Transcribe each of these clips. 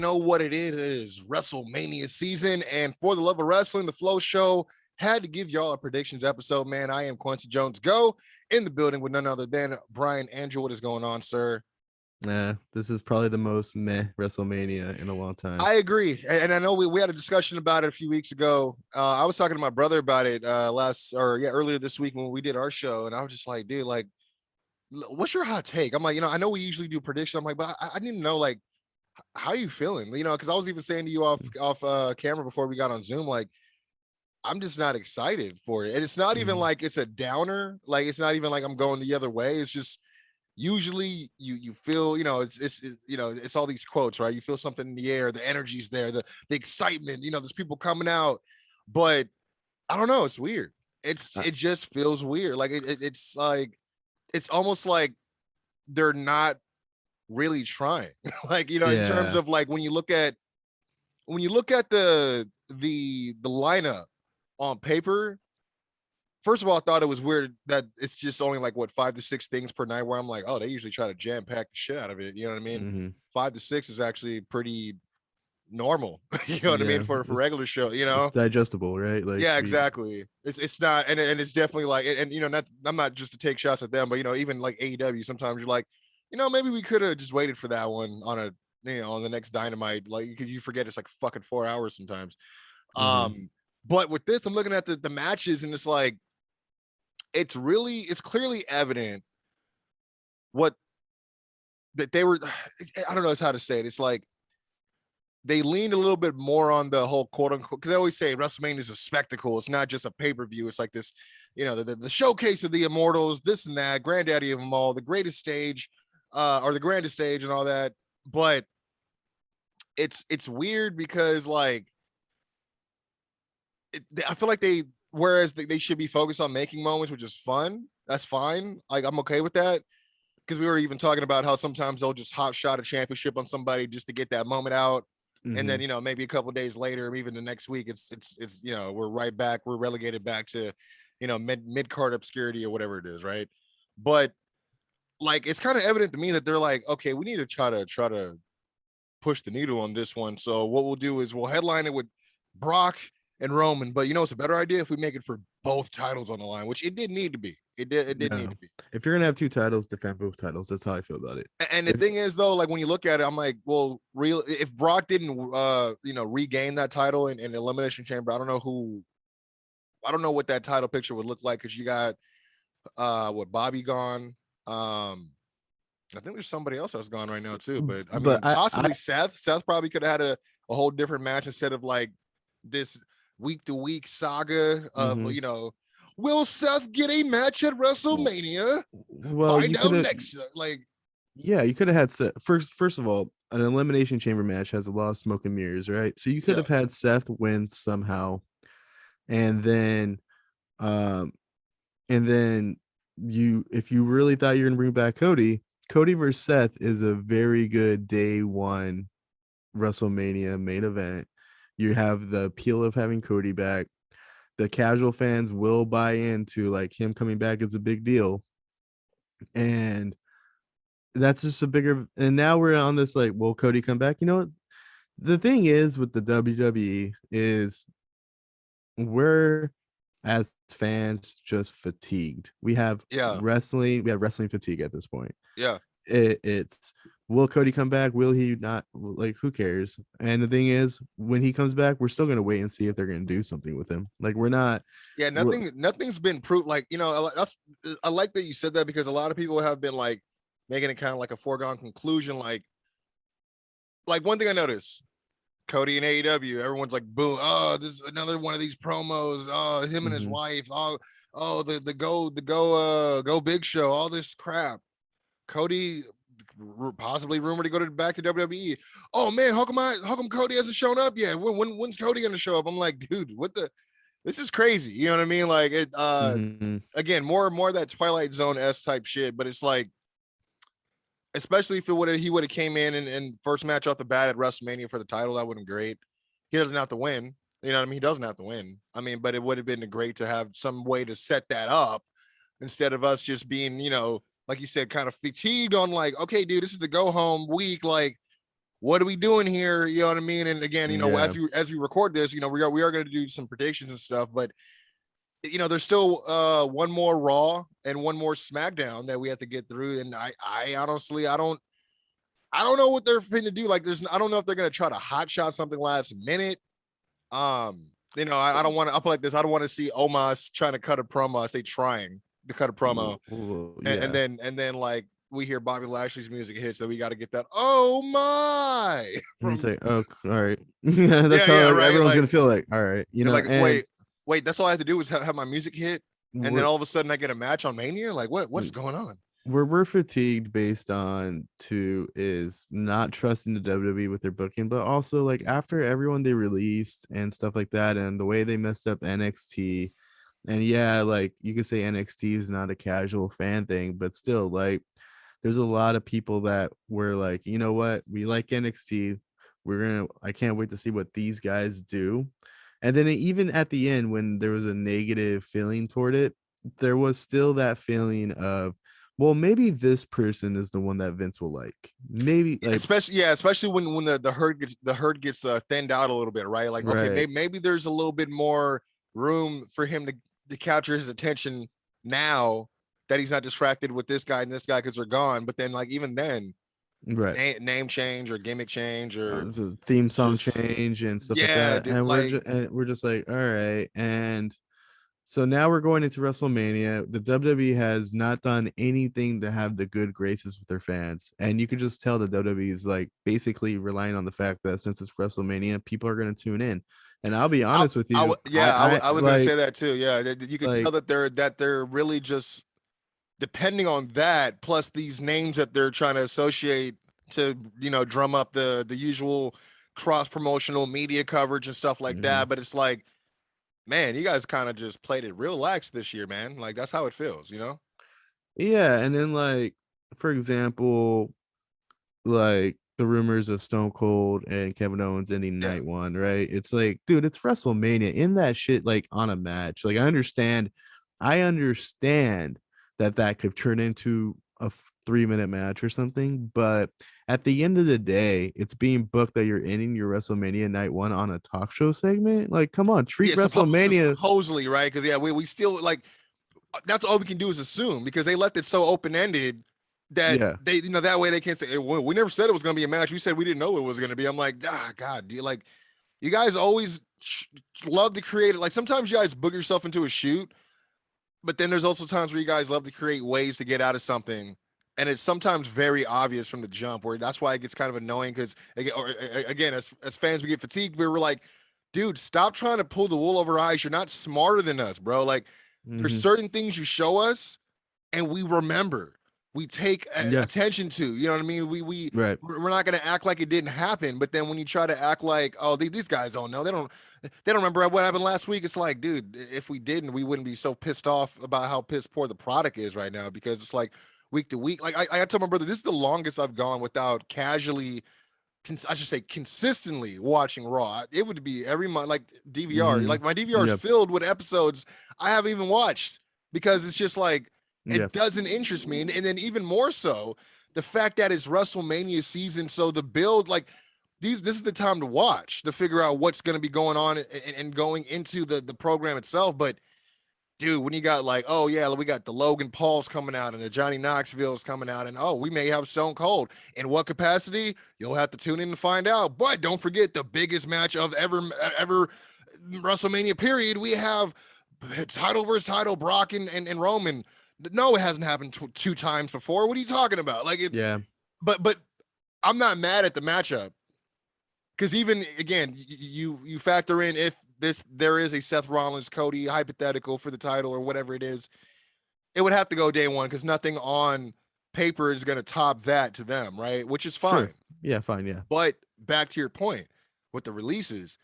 know what it is. It is Wrestlemania season, and for the love of wrestling, the Flow Show had to give y'all a predictions episode, man. I am Quincy Jones Go in the building with none other than Brian Andrew. What is going on, sir? This is probably the most meh WrestleMania in a long time. I agree. And I know we had a discussion about it a few weeks ago. I was talking to my brother about it earlier this week when we did our show. And I was just like, dude, like, what's your hot take? I'm like, I know we usually do predictions. I'm like, but I need to know, like, how you feeling? Because I was even saying to you off camera before we got on Zoom, like, I'm just not excited for it. And it's not even like it's a downer. Like, it's not even like I'm going the other way. It's just usually you feel, it's all these quotes, right? You feel something in the air, the energy's there, the excitement, there's people coming out, but I don't know, it's weird. It just feels weird. Like it's like, it's almost like they're not really trying. Like, in terms of like, when you look at the lineup on paper, first of all, I thought it was weird that it's just only like 5 to 6 things per night, where I'm like, oh, they usually try to jam pack the shit out of it. You know what I mean? 5 to 6 is actually pretty normal. You know what I mean? For regular show, it's digestible, right? Like, exactly. It's not, and it's definitely like, and I'm not just to take shots at them, but even like AEW, sometimes you're like, maybe we could have just waited for that one on on the next Dynamite. Like, you forget it's like fucking 4 hours sometimes. But with this, I'm looking at the matches, and it's like, it's clearly evident that they were, I don't know how to say it. It's like they leaned a little bit more on the whole quote unquote, because they always say WrestleMania is a spectacle. It's not just a pay-per-view. It's like this, the showcase of the immortals, this and that, granddaddy of them all, the greatest stage, or the grandest stage and all that. But it's weird because, like, I feel like whereas they should be focused on making moments, which is fun. That's fine. Like, I'm okay with that, because we were even talking about how sometimes they'll just hot shot a championship on somebody just to get that moment out. And then, maybe a couple of days later, or even the next week, it's we're right back. We're relegated back to, mid card obscurity or whatever it is. Right. But like, it's kind of evident to me that they're like, okay, we need to try to push the needle on this one. So what we'll do is we'll headline it with Brock and Roman, but it's a better idea if we make it for both titles on the line, which it did need to be. It did need to be. If you're gonna have 2 titles, defend both titles. That's how I feel about it. And the thing is, though, like, when you look at it, I'm like, well, if Brock didn't regain that title in Elimination Chamber, I don't know what that title picture would look like, because you got Bobby gone. I think there's somebody else that's gone right now too, but I mean, possibly Seth. Seth probably could have had a whole different match instead of like this week-to-week saga of will Seth get a match at WrestleMania? Well, find out next. Like, yeah, you could have had Seth. First of all, an Elimination Chamber match has a lot of smoke and mirrors, right? So you could have had Seth win somehow, and then if you really thought you're gonna bring back Cody versus Seth is a very good day one WrestleMania main event. You have the appeal of having Cody back. The casual fans will buy into, like, him coming back is a big deal. And that's just a bigger, and now we're on this, like, will Cody come back? You know what? The thing is with the WWE is we're, as fans, just fatigued. We have wrestling fatigue at this point. Yeah. It's will Cody come back? Will he not? Like, who cares? And the thing is, when he comes back, we're still gonna wait and see if they're gonna do something with him. Like, we're not. Yeah, nothing's been proved. Like, I like that you said that, because a lot of people have been like making it kind of like a foregone conclusion. Like one thing I noticed, Cody and AEW, everyone's like, boom, oh, this is another one of these promos. Oh, him and his wife. Oh, the go Big Show. All this crap. Cody possibly rumored to go back to WWE. Oh man, how come Cody hasn't shown up yet? When's Cody gonna show up? I'm like, dude, this is crazy. You know what I mean? Like, it again, more and more of that Twilight Zone-esque type shit. But it's like, especially if he would have came in and first match off the bat at WrestleMania for the title, that would have been great. He doesn't have to win. You know what I mean? He doesn't have to win. I mean, but it would have been great to have some way to set that up, instead of us just being, like you said, kind of fatigued on, like, okay, dude, this is the go home week. Like, what are we doing here? You know what I mean? And again, you know, Yeah. as we record this, you know, we are going to do some predictions and stuff, but you know, there's still one more Raw and one more SmackDown that we have to get through. And I honestly, I don't know what they're finna do. Like, I don't know if they're gonna try to hot shot something last minute. Um, you know, I don't want to up like this. I don't want to see Omos trying to cut a promo. I say trying to cut a promo, Yeah. and then like we hear Bobby Lashley's music hits, so we got to get that. Oh my! It's From like, oh, all right. Yeah, that's how yeah, like, right. everyone's Like gonna feel like, all right, you you're know, like, and wait. That's all I have to do is have my music hit, and then we're all of a sudden I get a match on Mania. Like what's mm, going on? we're fatigued based on two is not trusting the WWE with their booking, but also like after everyone they released and stuff like that, and the way they messed up NXT. And yeah, like you could say NXT is not a casual fan thing, but still, like there's a lot of people that were like, you know what, we like NXT. I can't wait to see what these guys do. And then even at the end, when there was a negative feeling toward it, there was still that feeling of, well, maybe this person is the one that Vince will like. Maybe like, Especially when the herd gets thinned out a little bit, right? Like, okay, right, maybe there's a little bit more room for him to capture his attention now that he's not distracted with this guy and this guy because they're gone. But then, like, even then, right. name change or gimmick change or The theme song just change and stuff like yeah, that. dude, And like we're just like, all right. And so now we're going into WrestleMania. The WWE has not done anything to have the good graces with their fans. And you could just tell the WWE is like basically relying on the fact that since it's WrestleMania, people are going to tune in. And I'll be honest with you, I was gonna say that too. Yeah, you could tell like, that they're really just depending on that, plus these names that they're trying to associate to, you know, drum up the usual cross promotional media coverage and stuff like mhm. that. But it's like, man, you guys kind of just played it real lax this year, man. Like that's how it feels, you know? Yeah. And then like, for example, like the rumors of Stone Cold and Kevin Owens ending Yeah. night one, right? It's like, dude, it's WrestleMania. In that shit, like on a match. Like I understand that that could turn into a 3-minute match or something, but at the end of the day, it's being booked that you're ending your WrestleMania night one on a talk show segment. Like, come on, treat Yeah, WrestleMania. supposedly, right? Because yeah, we still like that's all we can do is assume because they left it so open ended that Yeah, they, you know, that way they can't say "Hey, we never said it was going to be a match. We said we didn't know it was going to be. I'm like, God, do you like you guys always love to create it? Like sometimes you guys book yourself into a shoot, but then there's also times where you guys love to create ways to get out of something. And it's sometimes very obvious from the jump where that's why it gets kind of annoying because again, as fans, we get fatigued. We were like, dude, stop trying to pull the wool over our eyes. You're not smarter than us, bro. Like there's hmm, certain things you show us and we remember, we take yeah, attention to, you know what I mean? right, We're not going to act like it didn't happen. But then when you try to act like, oh, these guys don't know, they don't remember what happened last week. It's like, dude, if we didn't, we wouldn't be so pissed off about how piss poor the product is right now because it's like week to week. Like I told my brother, this is the longest I've gone without casually, I should say consistently watching Raw. It would be every month, like DVR. hmm, Like my DVR is yeah, filled with episodes I haven't even watched because it's just like yeah, it doesn't interest me. And then even more so, the fact that it's WrestleMania season, so the build, like this is the time to watch to figure out what's going to be going on and going into the program itself. But dude, when you got like, oh yeah, we got the Logan Pauls coming out and the Johnny Knoxville's coming out, and oh, we may have Stone Cold. In what capacity? You'll have to tune in to find out. But don't forget the biggest match of ever WrestleMania period. We have title versus title, Brock and Roman. No, it hasn't happened two times before. What are you talking about? Like it's yeah, but I'm not mad at the matchup because even again, you factor in if there is a Seth Rollins Cody hypothetical for the title or whatever it is, it would have to go day one because nothing on paper is going to top that to them, right? Which is sure, fine. yeah, fine, yeah, But back to your point with the releases,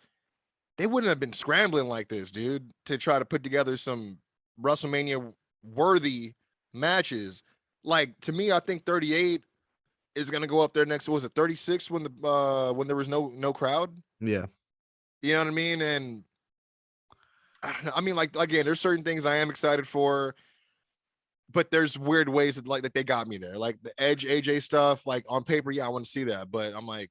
they wouldn't have been scrambling like this, dude, to try to put together some WrestleMania worthy matches. Like to me, I think 38 is going to go up there next. Was it 36 when there was no crowd? yeah. You know what I mean? And I don't know. I mean, like again, there's certain things I am excited for, but there's weird ways that like that they got me there. Like the Edge AJ stuff, like on paper, yeah, I want to see that, but I'm like,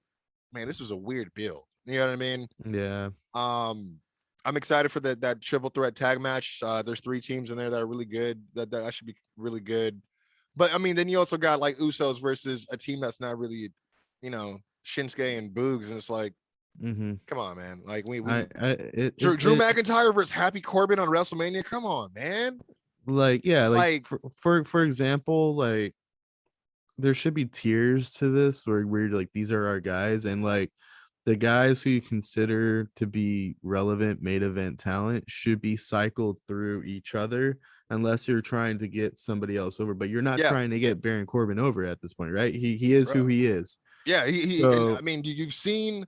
man, this was a weird build. You know what I mean? Yeah. I'm excited for that triple threat tag match. There's 3 teams in there that are really good. That should be really good. But I mean, then you also got like Usos versus a team that's not really, Shinsuke and Boogs, and it's like, come on, man. Like Drew McIntyre versus Happy Corbin on WrestleMania. Come on, man. Like, yeah, like for example, like there should be tiers to this where we're like, these are our guys, and like the guys who you consider to be relevant main event talent should be cycled through each other, unless you're trying to get somebody else over. But you're not trying to get Baron Corbin over at this point, right? He is who he is. Yeah, and I mean, you've seen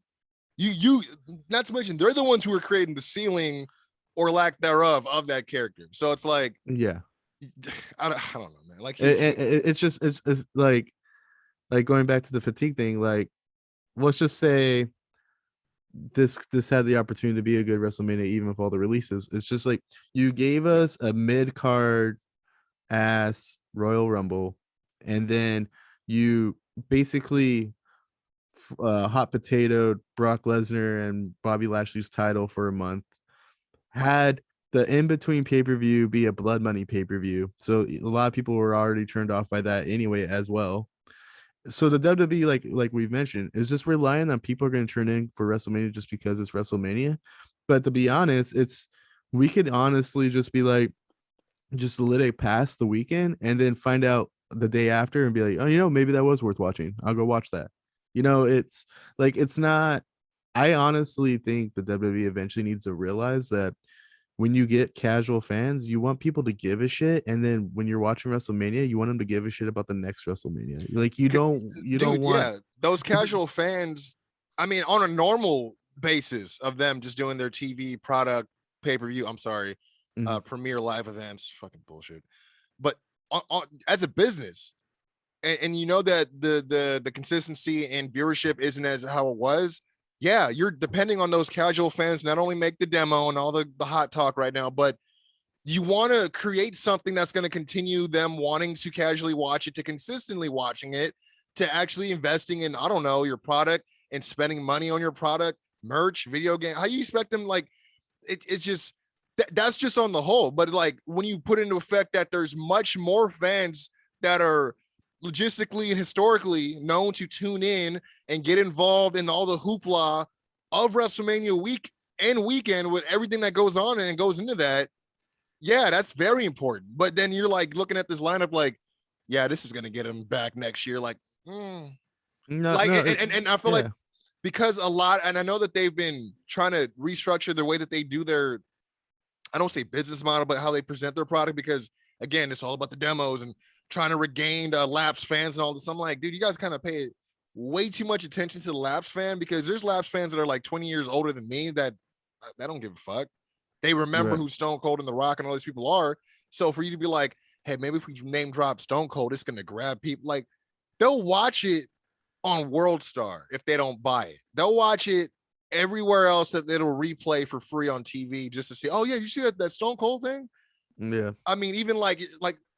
you not to mention they're the ones who are creating the ceiling or lack thereof of that character. So it's like, yeah, I don't know, man. Like it's just it's like going back to the fatigue thing. Like, let's just say this had the opportunity to be a good WrestleMania, even with all the releases. It's just like you gave us a mid-card ass Royal Rumble, and then you basically hot potatoed Brock Lesnar and Bobby Lashley's title for a month, had the in-between pay-per-view be a blood money pay-per-view, so a lot of people were already turned off by that anyway as well. So the WWE, like we've mentioned, is just relying on people are going to turn in for WrestleMania just because it's WrestleMania. But to be honest, we could honestly just be like, just let it pass the weekend and then find out the day after and be like, oh, maybe that was worth watching. I'll go watch that. It's like, it's not. I honestly think the WWE eventually needs to realize that when you get casual fans, you want people to give a shit, and then when you're watching WrestleMania, you want them to give a shit about the next WrestleMania. Like, you don't want those casual fans. I mean, on a normal basis of them just doing their TV product pay-per-view. I'm sorry, premiere live events, fucking bullshit. But as a business, and you know that the consistency and viewership isn't as how it was. Yeah, you're depending on those casual fans not only make the demo and all the hot talk right now, but you want to create something that's going to continue them wanting to casually watch it, to consistently watching it, to actually investing in, I don't know, your product and spending money on your product, merch, video game. How you expect them? Like, it's just that's just on the whole. But like when you put into effect that there's much more fans that are logistically and historically known to tune in and get involved in all the hoopla of WrestleMania week and weekend with everything that goes on and goes into that. Yeah, that's very important. But then you're like looking at this lineup like, yeah, this is going to get him back next year. Like, and I feel like because a lot, and I know that they've been trying to restructure the way that they do their, I don't say business model, but how they present their product, because again, it's all about the demos and trying to regain lapsed fans and all this. I'm like, dude, you guys kind of pay way too much attention to the lapsed fan, because there's lapsed fans that are like 20 years older than me that don't give a fuck. They remember who Stone Cold and The Rock and all these people are. So for you to be like, hey, maybe if we name drop Stone Cold, it's going to grab people. Like, they'll watch it on World Star if they don't buy it. They'll watch it everywhere else that it'll replay for free on TV just to see, oh yeah, you see that Stone Cold thing? Yeah. I mean, even like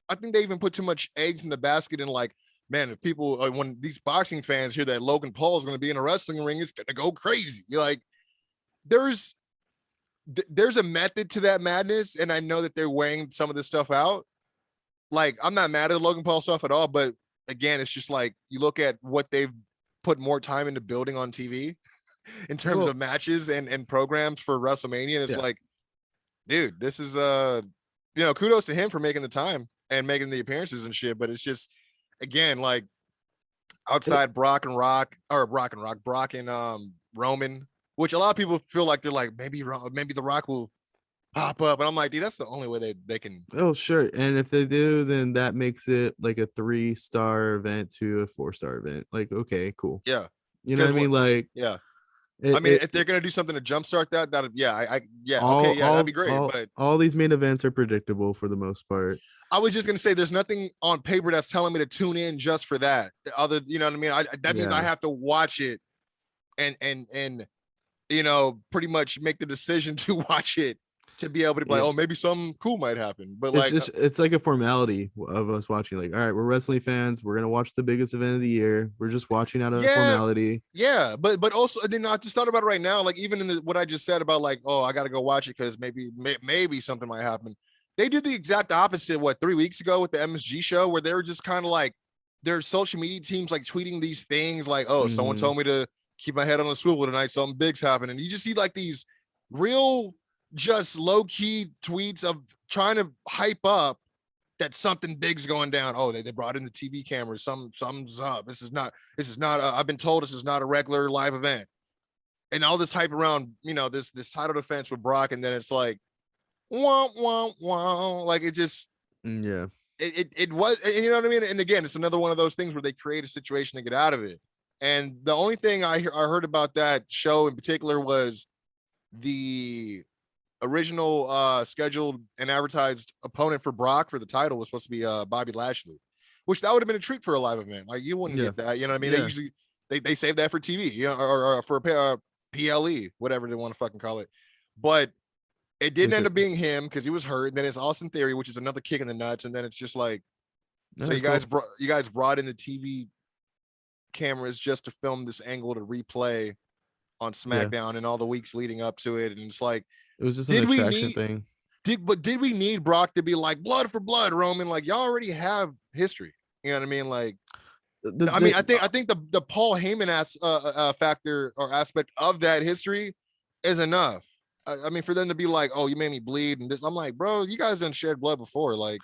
I think they even put too much eggs in the basket, and like, man, if people, when these boxing fans hear that Logan Paul is going to be in a wrestling ring, it's going to go crazy. You're like, there's a method to that madness, and I know that they're weighing some of this stuff out. Like, I'm not mad at the Logan Paul stuff at all, but again, it's just like you look at what they've put more time into building on TV in terms of matches and programs for WrestleMania, and it's like, dude, this is kudos to him for making the time and making the appearances and shit. But it's just, again, like, outside Brock and Roman, which a lot of people feel like they're like, maybe the Rock will pop up, and I'm like, dude, that's the only way they can. Oh, sure. And if they do, then that makes it like a 3-star event to a 4-star event. Like, okay, cool. Yeah, you know what I mean? Like, yeah. If they're gonna do something to jumpstart that, that'd be great. But all these main events are predictable for the most part. I was just gonna say, there's nothing on paper that's telling me to tune in just for that. Other, you know what I mean? That means I have to watch it, and pretty much make the decision to watch it to be able to be like, Yeah. oh, maybe something cool might happen. But It's like, just it's like a formality of us watching. Like, all right, we're wrestling fans. We're gonna watch the biggest event of the year. We're just watching out of yeah, formality. yeah, but also, and then I just thought about it right now, like even in what I just said about like, oh, I got to go watch it because maybe something might happen. They did the exact opposite. What, 3 weeks ago with the MSG show, where they were just kind of like their social media teams like tweeting these things like, oh, someone told me to keep my head on a swivel tonight. Something big's happening. You just see like these real, just low key tweets of trying to hype up that something big's going down. Oh, they brought in the TV cameras. Something's up. This is not. I've been told this is not a regular live event, and all this hype around, this title defense with Brock, and then it's like, wah wah wah, like it just, Yeah. it was, and you know what I mean. And again, it's another one of those things where they create a situation to get out of it. And the only thing I heard about that show in particular was the original scheduled and advertised opponent for Brock for the title was supposed to be Bobby Lashley, which that would have been a treat for a live event. Like you wouldn't get that, you know what I mean? They usually they save that for TV, or for PLE, whatever they want to fucking call it. But it didn't end up being him because he was hurt. And then it's Austin Theory, which is another kick in the nuts. And then it's just like, so you guys brought in the TV cameras just to film this angle to replay on SmackDown and all the weeks leading up to it. And it's like, it was just an attraction thing. Did we need Brock to be like blood for blood, Roman? Like y'all already have history. You know what I mean? Like, I think the Paul Heyman factor or aspect of that history is enough. I mean, for them to be like, oh, you made me bleed, and this, I'm like, bro, you guys done shed blood before. Like,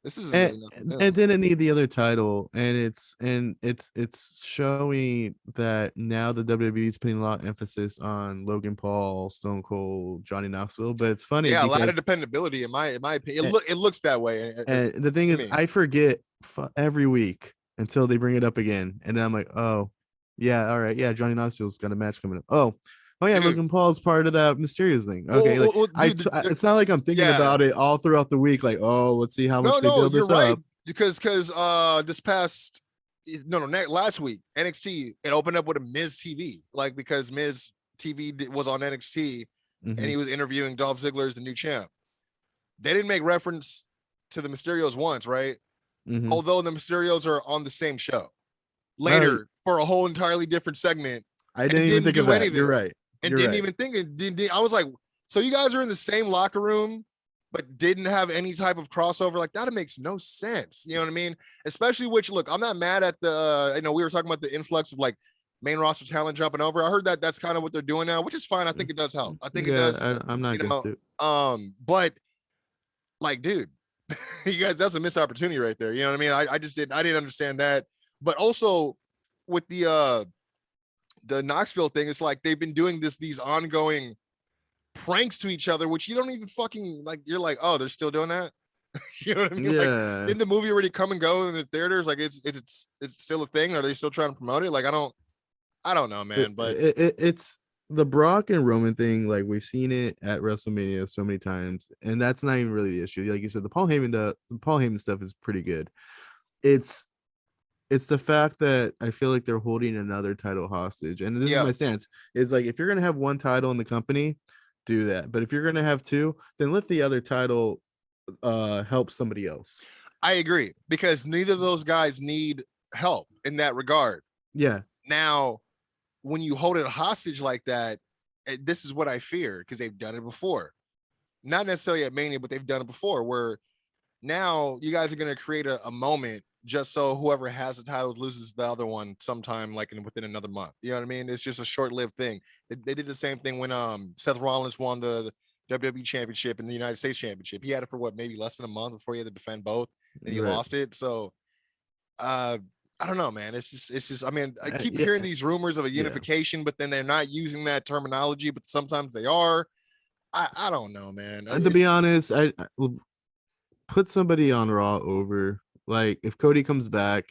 this isn't really nothing. And didn't need the other title, and it's showing that now the WWE is putting a lot of emphasis on Logan Paul, Stone Cold, Johnny Knoxville. But it's funny, a lot of dependability in my opinion. It looks that way. And the thing is, I forget every week until they bring it up again, and then I'm like, oh yeah, all right, yeah, Johnny Knoxville's got a match coming up. Oh yeah, Logan Paul is part of that Mysterious thing. Okay, it's not like I'm thinking about it all throughout the week. Like, oh, let's see how much they build this up. Because this past last week NXT, it opened up with a Miz TV, like because Miz TV was on NXT and he was interviewing Dolph Ziggler as the new champ. They didn't make reference to the Mysterios once, right? Although the Mysterios are on the same show later for a whole entirely different segment. I didn't even think of that. Anything. You're right. And didn't even think it. I was like, so you guys are in the same locker room, but didn't have any type of crossover? Like that makes no sense. You know what I mean? Especially look, I'm not mad at the, we were talking about the influx of like main roster talent jumping over. I heard that that's kind of what they're doing now, which is fine. I think it does help. I think it does. I'm not against it. But like, dude, you guys, that's a missed opportunity right there. You know what I mean? I didn't understand that. But also with the Knoxville thing, it's like they've been doing these ongoing pranks to each other, which you don't even fucking like. You're like, oh, they're still doing that. You know what I mean? Yeah. Like, didn't the movie already come and go in the theaters? Like, it's still a thing. Are they still trying to promote it? Like, I don't know, man. But it's the Brock and Roman thing. Like we've seen it at WrestleMania so many times, and that's not even really the issue. Like you said, the Paul Heyman stuff is pretty good. It's the fact that I feel like they're holding another title hostage. And this is my stance. Is like, if you're going to have one title in the company, do that. But if you're going to have two, then let the other title help somebody else. I agree, because neither of those guys need help in that regard. Yeah. Now, when you hold it hostage like that, this is what I fear, because they've done it before. Not necessarily at Mania, but they've done it before, where now you guys are going to create a moment just so whoever has the title loses the other one sometime, like within another month. You know what I mean? It's just a short-lived thing. They did the same thing when Seth Rollins won the WWE Championship and the United States Championship. He had it for maybe less than a month before he had to defend both, and he lost it. So I don't know, man. It's just. I mean, I keep hearing these rumors of a unification, but then they're not using that terminology. But sometimes they are. I don't know, man. And to be honest, I will put somebody on Raw over. Like if Cody comes back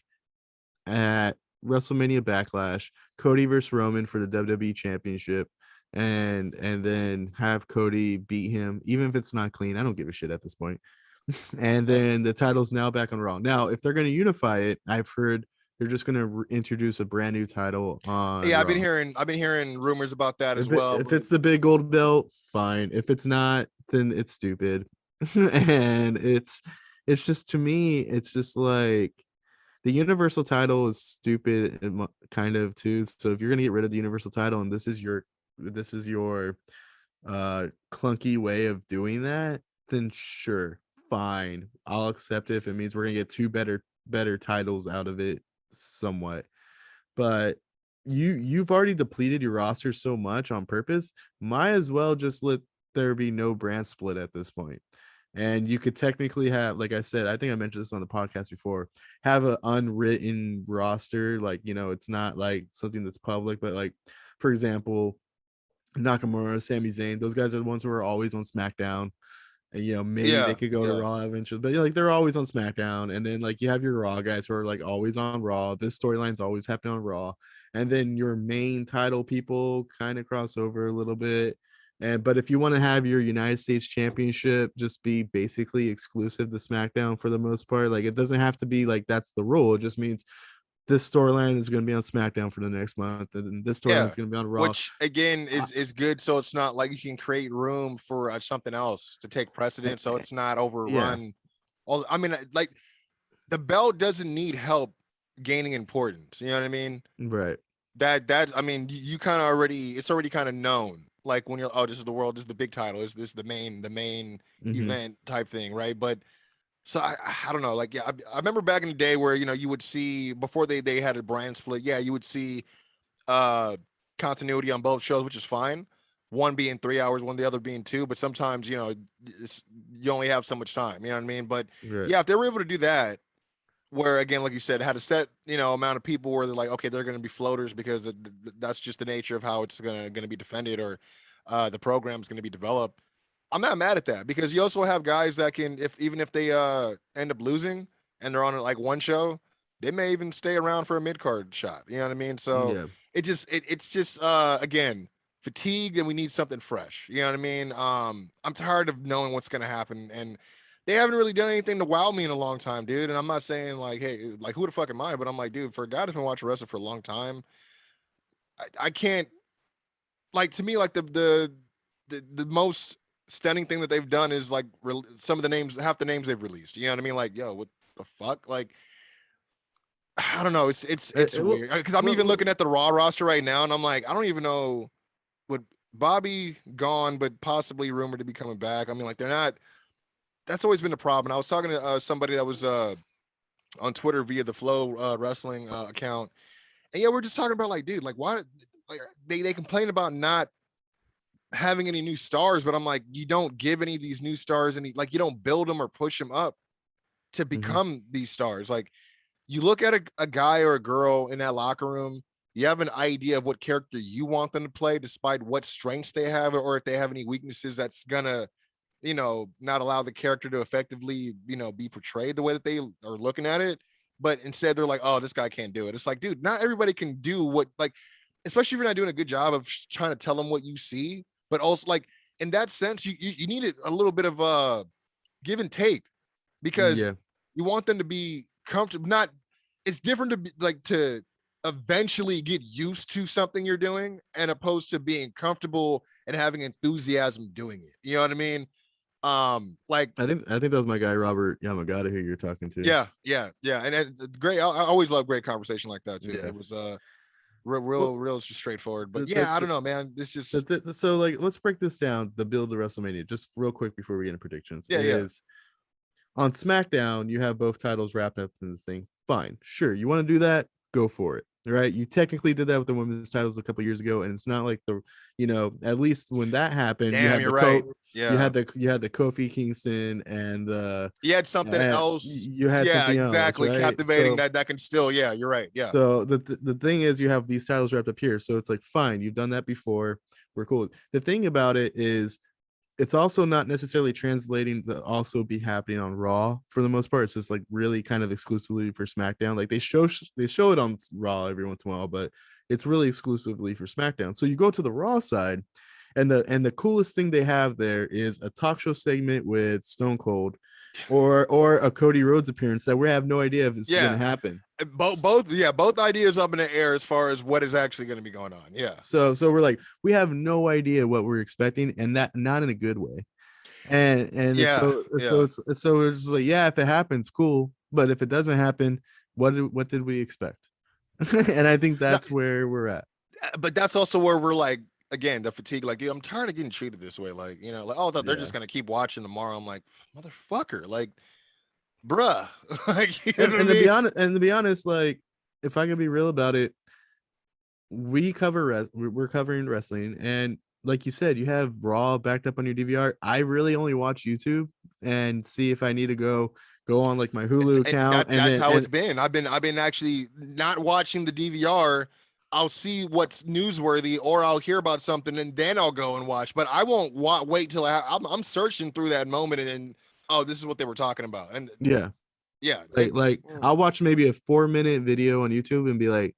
at WrestleMania Backlash, Cody versus Roman for the WWE Championship, and then have Cody beat him, even if it's not clean. I don't give a shit at this point. And then the title's now back on Raw. Now, if they're going to unify it, I've heard they're just gonna introduce a brand new title on Yeah, Raw. I've been hearing rumors about that as If well. if But it's the big gold belt, fine. If it's not, then it's stupid. And it's just, to me, it's just like the universal title is stupid and kind of too. So if you're gonna get rid of the universal title and this is your clunky way of doing that, then sure, fine, I'll accept it if it means we're gonna get two better titles out of it somewhat. But you've already depleted your roster so much on purpose, might as well just let there be no brand split at this point. And you could technically have, like I said, I think I mentioned this on the podcast before, have an unwritten roster. Like, it's not like something that's public, but like, for example, Nakamura, Sami Zayn, those guys are the ones who are always on SmackDown. And maybe they yeah, could go to yeah, Raw eventually, but like they're always on SmackDown. And then like you have your Raw guys who are like always on Raw. This storyline's always happening on Raw. And then your main title people kind of cross over a little bit. But if you want to have your United States Championship just be basically exclusive to SmackDown for the most part, like it doesn't have to be like that's the rule. It just means this storyline is going to be on SmackDown for the next month, and this storyline yeah. is going to be on Raw. Which again I, is good. So it's not like you can create room for something else to take precedence. So it's not yeah, overrun. All I mean, like the belt doesn't need help gaining importance. You know what I mean? right. That I mean, you kind of already it's already kind of known. Like when you're this is the world, this is the big title, this is the main Mm-hmm. event type thing, right? But so I don't know, like yeah, I remember back in the day where you would see before they had a brand split, yeah, you would see uh continuity on both shows, which is fine. One being 3 hours, one the other being two, but sometimes it's you only have so much time, you know what I mean? But Right. yeah, if they were able to do that, where again, like you said, had a set amount of people where they're like, okay, they're going to be floaters because that's just the nature of how it's gonna be defended or the program's going to be developed. I'm not mad at that because you also have guys that can, if even if they end up losing and they're on like one show, they may even stay around for a mid card shot. You know what I mean? So Yeah. it's just again fatigue and we need something fresh. You know what I mean? I'm tired of knowing what's going to happen and they haven't really done anything to wow me in a long time, dude. And I'm not saying like, hey, like who the fuck am I? But I'm like, dude, for a guy that's been watching wrestling for a long time, I can't like to me like the most stunning thing that they've done is like some of the names, half the names they've released. You know what I mean? Like, yo, what the fuck? Like, I don't know. It's Well, weird because I'm even well, looking at the Raw roster right now, and I'm like, I don't even know what Bobby gone, but possibly rumored to be coming back. I mean, like they're not. That's always been the problem. And I was talking to somebody that was on Twitter via the Flow Wrestling account, and yeah, we're just talking about like, dude, like why? Like they complain about not having any new stars, but I'm like, you don't give any of these new stars any, like you don't build them or push them up to mhm. become these stars. Like you look at a guy or a girl in that locker room, you have an idea of what character you want them to play, despite what strengths they have, or if they have any weaknesses that's gonna, not allow the character to effectively, be portrayed the way that they are looking at it. But instead, they're like, oh, this guy can't do it. It's like, dude, not everybody can do what, like, especially if you're not doing a good job of trying to tell them what you see. But also, like, in that sense, you need a little bit of give and take because Yeah. you want them to be comfortable. Not, it's different to be like to eventually get used to something you're doing and opposed to being comfortable and having enthusiasm doing it. You know what I mean? Like I think that was my guy Robert Yamagata who you're talking to. yeah, and great. I always love great conversation like that too. Yeah. It was Well, real just straightforward. But the, yeah, I the, don't know, man. This just so like let's break this down. The build to WrestleMania, just real quick before we get into predictions, yeah, is on SmackDown, you have both titles wrapped up in this thing. Fine, sure. You want to do that? Go for it. Right? You technically did that with the women's titles a couple years ago, and it's not like at least when that happened, damn, you're right. you Yeah, had the Kofi Kingston and you had something else. you had Yeah, something else, exactly. right? Captivating that can still. Yeah, you're right. Yeah, So the thing is, you have these titles wrapped up here, so it's like fine, you've done that before. We're cool. The thing about it is it's also not necessarily translating to also be happening on Raw for the most part. It's just like really kind of exclusively for SmackDown. Like they show it on Raw every once in a while, but it's really exclusively for SmackDown. So you go to the Raw side, and the coolest thing they have there is a talk show segment with Stone Cold, or a Cody Rhodes appearance that we have no idea if it's Yeah. gonna happen. Both ideas up in the air as far as what is actually going to be going on. Yeah. So we're like, we have no idea what we're expecting, and that not in a good way. And it's Yeah. so Yeah. it's so it's just like, yeah, if it happens, cool. But if it doesn't happen, what did we expect? And I think No, that's where we're at. but that's also where we're like, again, the fatigue. Like, dude, I'm tired of getting treated this way. Like, like, oh, they're Yeah. just gonna keep watching tomorrow. I'm like, motherfucker, like, bruh, like, you know And what I to be mean? honest, like, if I can be real about it, we're covering wrestling, and like you said, you have Raw backed up on your DVR. I really only watch YouTube and see if I need to go on like my Hulu And account, and that's then how and it's been. I've been actually not watching the DVR. I'll see what's newsworthy, or I'll hear about something, and then I'll go and watch. But I won't wait till I'm searching through that moment, and then, oh, this is what they were talking about, and yeah, yeah, like I'll watch maybe a 4-minute video on YouTube and be like,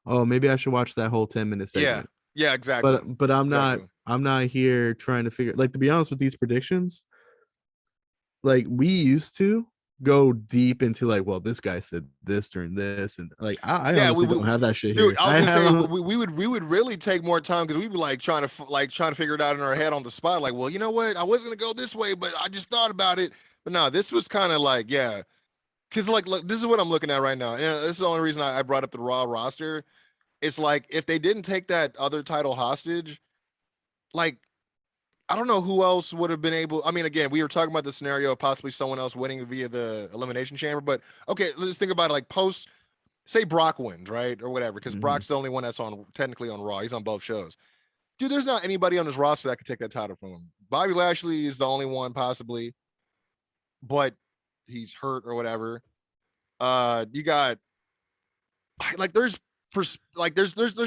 oh, maybe I should watch that whole 10-minute yeah, segment. yeah, exactly, But exactly. I'm not here trying to figure, like, to be honest with these predictions, like we used to go deep into like, well, this guy said this during this, and like I Yeah, honestly don't have that shit dude, here. I was I gonna say have we would really take more time because we'd be like trying to figure it out in our head on the spot. Like, well, you know what? I was gonna go this way, but I just thought about it. But no, this was kind of like, yeah, because like, look, this is what I'm looking at right now. And this is the only reason I brought up the Raw roster. It's like, if they didn't take that other title hostage, like, I don't know who else would have been able. I mean, again, we were talking about the scenario of possibly someone else winning via the Elimination Chamber. But okay, let's think about it. Like, post, say Brock wins, right, or whatever, because Mhm. Brock's the only one that's on technically on Raw. He's on both shows. Dude, there's not anybody on this roster that could take that title from him. Bobby Lashley is the only one possibly, but he's hurt or whatever. You got, like, there's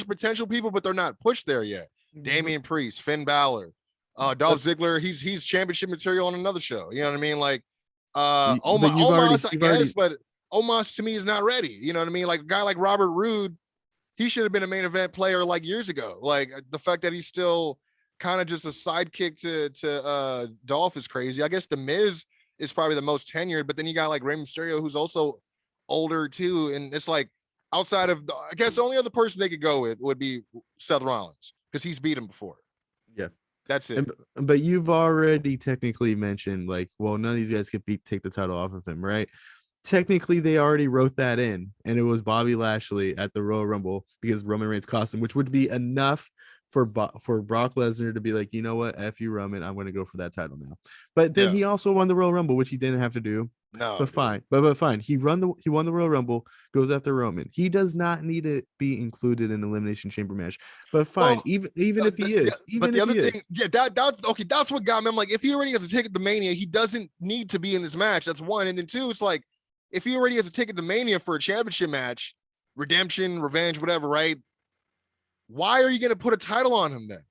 potential people, but they're not pushed there yet. Damian Priest, Finn Balor, Dolph Ziggler. He's championship material on another show. You know what I mean? Like, but Omos, I you've already guess, but Omos to me is not ready. You know what I mean? Like, a guy like Robert Roode, he should have been a main event player like years ago. Like, the fact that he's still kind of just a sidekick to Dolph is crazy. I guess the Miz is probably the most tenured, but then you got like Rey Mysterio, who's also older too, and it's like, outside of, I guess the only other person they could go with would be Seth Rollins, because he's beat him before. yeah. That's it. But you've already technically mentioned, like, well, none of these guys could take the title off of him, right? Technically, they already wrote that in, and it was Bobby Lashley at the Royal Rumble because Roman Reigns cost him, which would be enough for Brock Lesnar to be like, you know what, F you, Roman, I'm going to go for that title now. But then Yeah. he also won the Royal Rumble, which he didn't have to do. No, But dude. fine, but fine. He won the Royal Rumble, goes after Roman. He does not need to be included in an Elimination Chamber match. But fine, Well, even if he is, but even the if other he thing, is, yeah, that's okay. That's what got me. I'm like, if he already has a ticket to Mania, he doesn't need to be in this match. That's one. And then two, it's like, if he already has a ticket to Mania for a championship match, redemption, revenge, whatever, right? Why are you going to put a title on him then?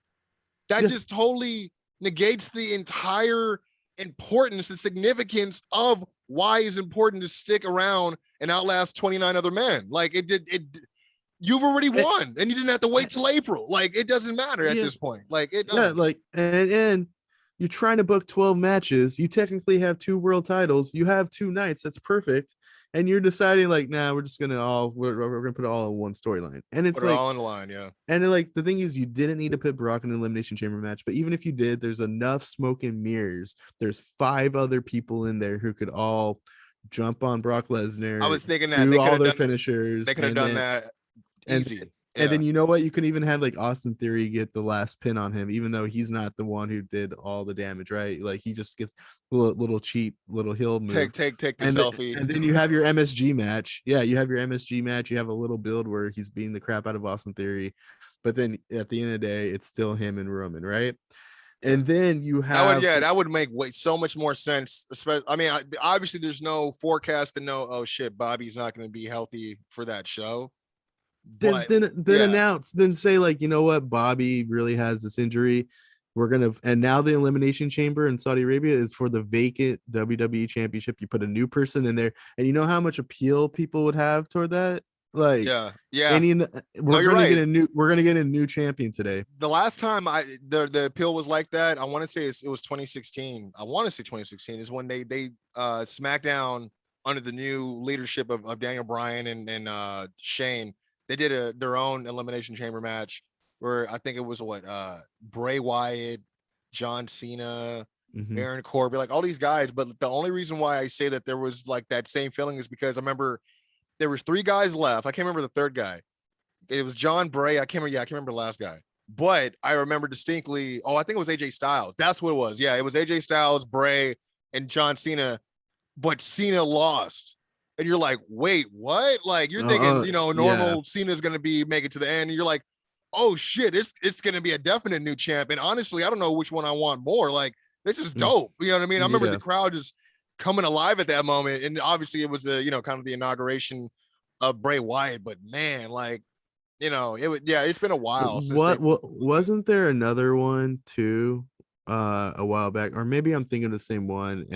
That yeah, just totally negates the entire importance and significance of why it's important to stick around and outlast 29 other men. Like, you've already eh, won, and you didn't have to wait till April. Like, it doesn't matter at yeah, this point. Like, it yeah, does. like, and you're trying to book 12 matches. You technically have 2 world titles. You have 2 nights. That's perfect. And you're deciding like, nah, we're gonna put it all in one storyline. And it's Put it like, all in line, yeah. and then, like, the thing is, you didn't need to put Brock in an elimination chamber match. But even if you did, there's enough smoke and mirrors. There's 5 other people in there who could all jump on Brock I Lesnar, was thinking that do all their finishers, they could have done that and easy. and Yeah. then, you know what, you can even have like Austin Theory get the last pin on him, even though he's not the one who did all the damage, right? Like, he just gets little cheap little heel move. Take the And selfie. and then you have your MSG match. Yeah, you have your MSG match. You have a little build where he's beating the crap out of Austin Theory, but then at the end of the day, it's still him and Roman, right? Yeah. And then you have That would make so much more sense. Especially, I mean, obviously there's no forecast to know, oh shit, Bobby's not going to be healthy for that show. But announce, then say, like, you know what, Bobby really has this injury. And now the elimination chamber in Saudi Arabia is for the vacant WWE championship. You put a new person in there, and you know how much appeal people would have toward that? Like, Yeah, yeah. any No, we're you're gonna get right. a new champion today. The last time the appeal was like that, I want to say it was 2016. I want to say 2016 is when they SmackDown under the new leadership of Daniel Bryan and Shane. They did their own elimination chamber match where I think it was Bray Wyatt, John Cena, Mhm. Baron Corbin, like all these guys. But the only reason why I say that there was like that same feeling is because I remember there was three guys left. I can't remember the third guy. It was John Bray. I can't remember. Yeah, I can't remember the last guy. But I remember distinctly. Oh, I think it was AJ Styles. That's what it was. Yeah, it was AJ Styles, Bray, and John Cena. But Cena lost, and you're like, wait, what? Like you're thinking, Yeah. normal Cena's gonna be make it to the end. And you're like, oh shit, it's gonna be a definite new champ. And honestly, I don't know which one I want more. Like this is dope. You know what I mean? I remember the crowd just coming alive at that moment, and obviously it was the kind of the inauguration of Bray Wyatt. But man, like it would, yeah, it's been a while since they What wasn't there another one too a while back, or maybe I'm thinking of the same one,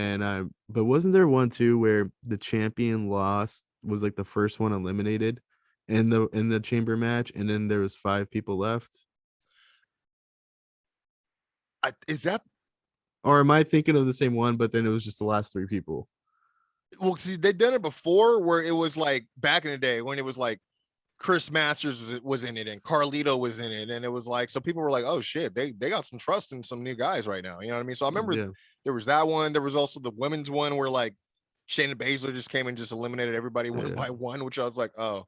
but wasn't there one too where the champion lost, was like the first one eliminated in the chamber match, and then there was 5 people left? is that Or am I thinking of the same one, but then it was just the last 3 people? well, see, they've done it before where it was like back in the day when it was like Chris Masters was in it and Carlito was in it, and it was like, so people were like, oh shit, they got some trust in some new guys right now, you know what I mean? So I remember there was that one. There was also the women's one where like Shayna Baszler just came and just eliminated everybody one by one, which I was like, oh,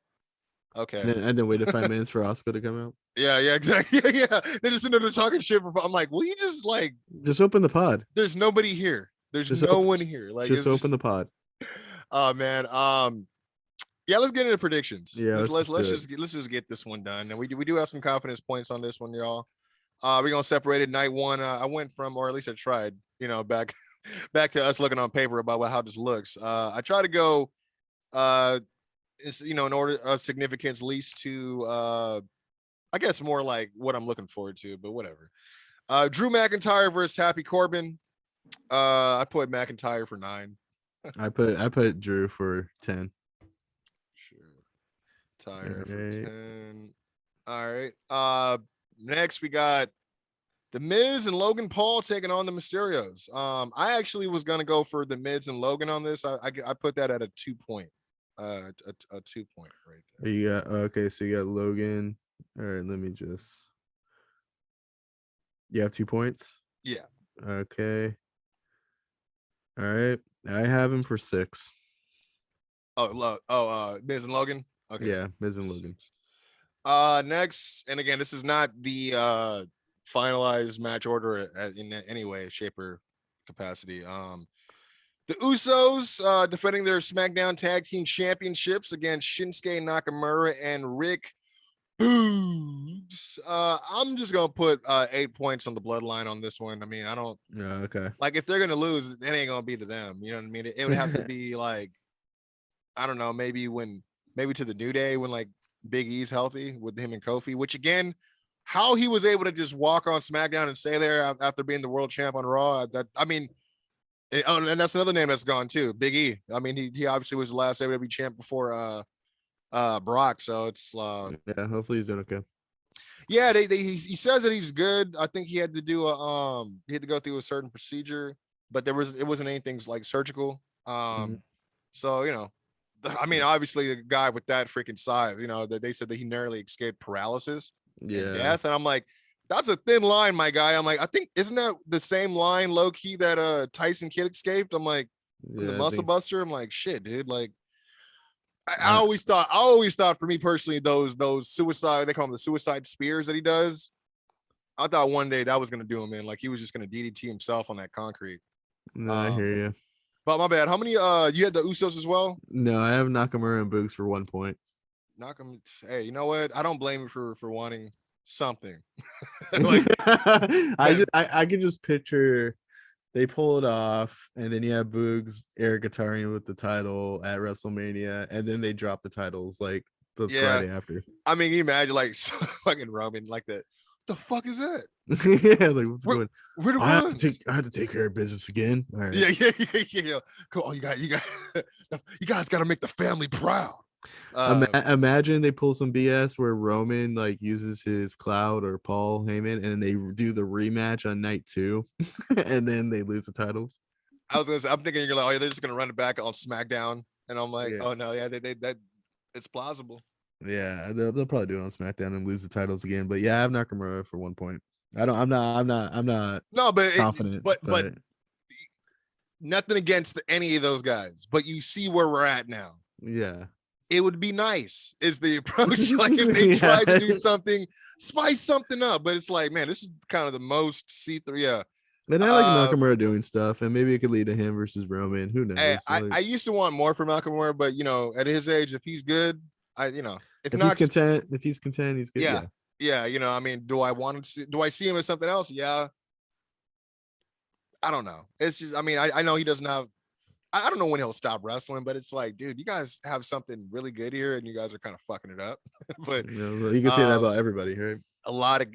okay. And then waited 5 minutes for Oscar to come out. Yeah, exactly. Yeah, they're just sitting there talking shit. I'm like, will you just open the pod? There's nobody here. There's no one here. Like, just open the pod. Oh man. Yeah, let's get into predictions. Yeah, let's just get this one done. And we do have some confidence points on this one, y'all. We're gonna separate it. Night one, I went from, or at least I tried, back to us looking on paper about how this looks. I try to go in order of significance, least to I guess more like what I'm looking forward to, but whatever. Drew McIntyre versus Happy Corbin. I put McIntyre for 9. I put Drew for 10. Tire for 10. All right. Next we got The Miz and Logan Paul taking on the Mysterios. I actually was gonna go for The Miz and Logan on this. I put that at a 2 point. A 2 point right there. You got okay, so you got Logan. All right, let me just. You have 2 points? Yeah. Okay. All right. I have him for 6. Miz and Logan. Okay. Yeah, Miz and Logan. Next, and again, this is not the finalized match order in any way, shape, or capacity. The Usos defending their SmackDown Tag Team Championships against Shinsuke Nakamura and Rick Boogs. I'm just gonna put 8 points on the Bloodline on this one. I mean, I don't. Yeah, okay. Like, if they're gonna lose, it ain't gonna be to them. You know what I mean? It would have to be like, I don't know, maybe to the New Day when like Big E's healthy with him and Kofi. Which again, how he was able to just walk on SmackDown and stay there after being the world champ on Raw. And that's another name that's gone too, Big E. I mean, he obviously was the last WWE champ before Brock, so it's yeah, hopefully he's doing okay. Yeah, he says that he's good. I think he had to do he had to go through a certain procedure, but it wasn't anything like surgical. So I mean, obviously a guy with that freaking size, that they said that he narrowly escaped paralysis and death, and I'm like, that's a thin line, my guy. I'm like, I think, isn't that the same line low key that Tyson Kidd escaped? I'm like, the Muscle Buster. I'm like, shit, dude. Like, I always thought for me personally, those suicide, they call them the suicide spears that he does. I thought one day that was gonna do him in. Like, he was just gonna DDT himself on that concrete. No, I hear you. But my bad. How many you had the Usos as well? No, I have Nakamura and Boogs for 1 point. Hey, you know what? I don't blame you for wanting something. Like, I can just picture they pull it off, and then you have Boogs, Eric Guitarian with the title at WrestleMania, and then they drop the titles like the Friday after. I mean, you imagine like fucking Roman like that. The fuck is that? Yeah, like what's going? Where do I have to take care of business again. All right. Yeah. Cool. Oh, you guys got to make the family proud. Imagine they pull some BS where Roman like uses his cloud or Paul Heyman, and they do the rematch on night 2, and then they lose the titles. I was gonna say, I'm thinking you're like, oh, yeah, they're just gonna run it back on SmackDown, and I'm like, Yeah. oh no, yeah, that it's plausible. Yeah, they'll probably do it on SmackDown and lose the titles again. But yeah, I have Nakamura for 1 point. I'm not No, confident, but nothing against any of those guys. But you see where we're at now. yeah. It would be nice is the approach. Like if they tried to do something, spice something up. But it's like, man, this is kind of the most see-through. Yeah. And I like Nakamura doing stuff, and maybe it could lead to him versus Roman. Who knows? I used to want more from Nakamura, but at his age, if he's good, if he's content, he's good. Yeah. I mean, do I see him as something else? Yeah. I don't know. It's just, I mean, I know he doesn't have. I don't know when he'll stop wrestling, but it's like, dude, you guys have something really good here, and you guys are kind of fucking it up. But you can say that about everybody, right? A lot,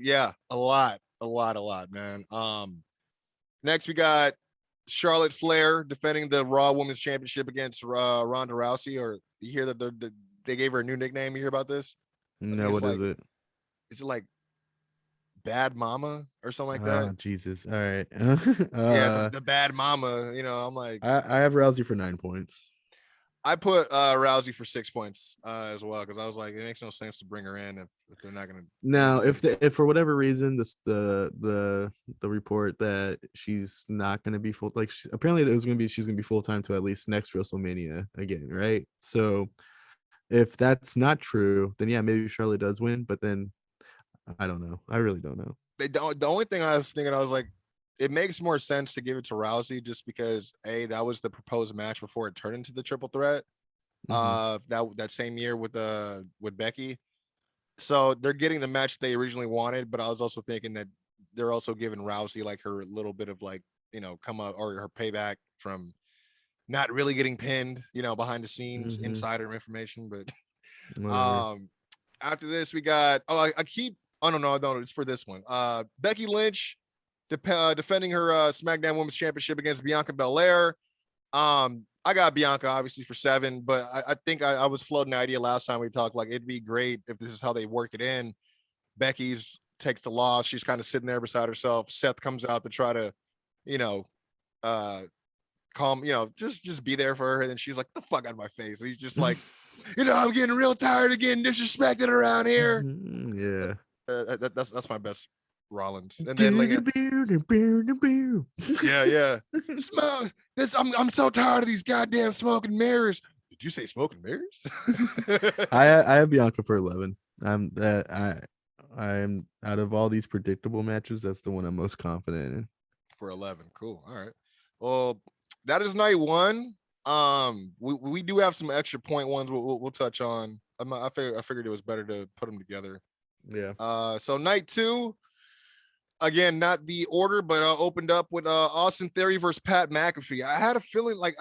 man. Next we got Charlotte Flair defending the Raw Women's Championship against Ronda Rousey. Or you hear that they gave her a new nickname? You hear about this? No, what is it? Is it like Bad Mama or something like that? Oh, Jesus. All right. Yeah, the Bad Mama. I'm like, I have Rousey for 9 points. I put Rousey for 6 points as well, because I was like, it makes no sense to bring her in if they're not gonna. Now, if for whatever reason the report that she's not gonna be full, like apparently she's gonna be full time to at least next WrestleMania again, right? So if that's not true, then yeah, maybe Charlotte does win, but then I don't know. I really don't know. The only thing I was thinking, I was like, it makes more sense to give it to Rousey just because that was the proposed match before it turned into the triple threat. That same year with Becky. So they're getting the match they originally wanted, but I was also thinking that they're also giving Rousey like her little bit of like, come up, or her payback from not really getting pinned, behind the scenes, insider information. But after this we got I don't know, it's for this one. Becky Lynch defending her SmackDown Women's Championship against Biancabelair. I got Bianca obviously for 7, but I think I was floating the idea last time we talked, like it'd be great if this is how they work it in. Becky's takes the loss. She's kind of sitting there beside herself. Seth comes out to try to, calm, just be there for her. And then she's like, the fuck out of my face. And he's just like, I'm getting real tired of getting disrespected around here. Yeah. That's my best Rollins. And then yeah. Smoke this. I'm so tired of these goddamn smoke and mirrors. Did you say smoke and mirrors? I have Bianca for 11. I'm out of all these predictable matches, that's the one I'm most confident in. For 11. Cool. All right. Well, that is night 1. We do have some extra point ones we'll touch on. I figured it was better to put them together. Yeah. So night 2, again, not the order, but opened up with Austin Theory versus Pat McAfee. I had a feeling like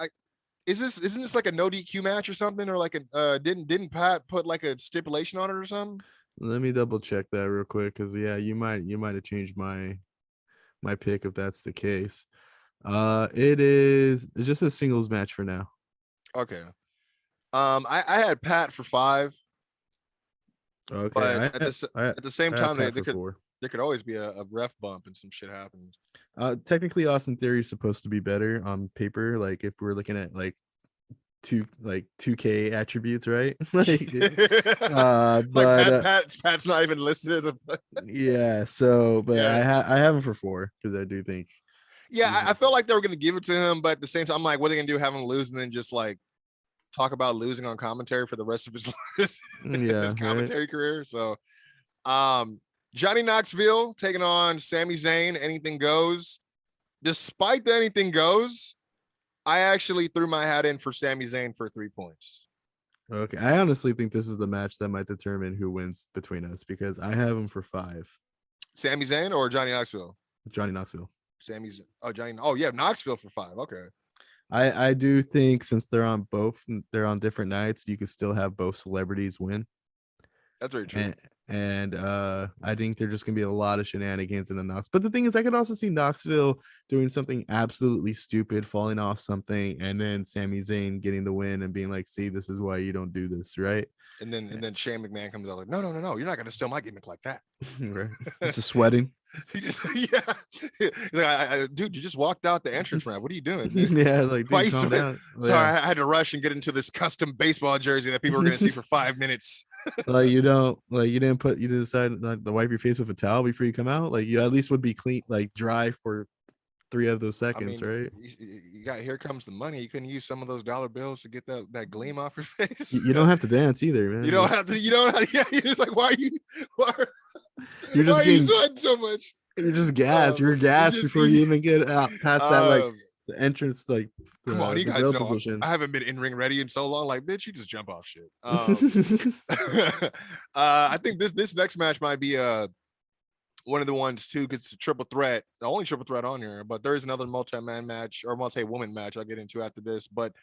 isn't this like a no DQ match or something, or like a didn't Pat put like a stipulation on it or something? Let me double check that real quick, because yeah, you might have changed my pick if that's the case. It is just a singles match for now. Okay. I had Pat for 5. Okay. But at the same time, there could always be a ref bump and some shit happens. Technically, Austin Theory is supposed to be better on paper. Like if we're looking at like 2K attributes, right? But Pat's not even listed as a. Yeah. So, but yeah. I have him for 4 because I do think. Yeah, I felt like they were going to give it to him, but at the same time, I'm like, what are they going to do? Have him lose and then just like talk about losing on commentary for the rest of his commentary career. So, Johnny Knoxville taking on Sami Zayn. Anything goes. Despite the anything goes, I actually threw my hat in for Sami Zayn for 3 points. Okay, I honestly think this is the match that might determine who wins between us, because I have him for 5. Sami Zayn or Johnny Knoxville? Johnny Knoxville. Knoxville for 5. Okay. I do think since they're on different nights, you could still have both celebrities win. That's very true. And I think they're just gonna be a lot of shenanigans in the Knox. But the thing is, I could also see Knoxville doing something absolutely stupid, falling off something, and then Sami Zayn getting the win and being like, "See, this is why you don't do this, right?" And then Shane McMahon comes out like, no, you're not gonna steal my gimmick like that. Right? Just sweating. He just like, dude, you just walked out the entrance ramp. What are you doing, man? Yeah, like dude, calm down. Sorry, I had to rush and get into this custom baseball jersey that people were gonna see for 5 minutes. Like you didn't decide like to wipe your face with a towel before you come out. Like you at least would be clean, like dry for 3 of those seconds, right? You got here comes the money. You couldn't use some of those dollar bills to get that gleam off your face. You don't have to dance either, man. You don't have to. You don't. Yeah, you're just like, why are you? You're just why are you sweating so much? You're just gassed. You're gassed before you even get out past that like the entrance. Like, come on, you guys know position. I haven't been in ring ready in so long. Like, bitch, you just jump off shit. I think this next match might be one of the ones too, because it's a triple threat, the only triple threat on here. But there is another multi-man match or multi-woman match I'll get into after this. But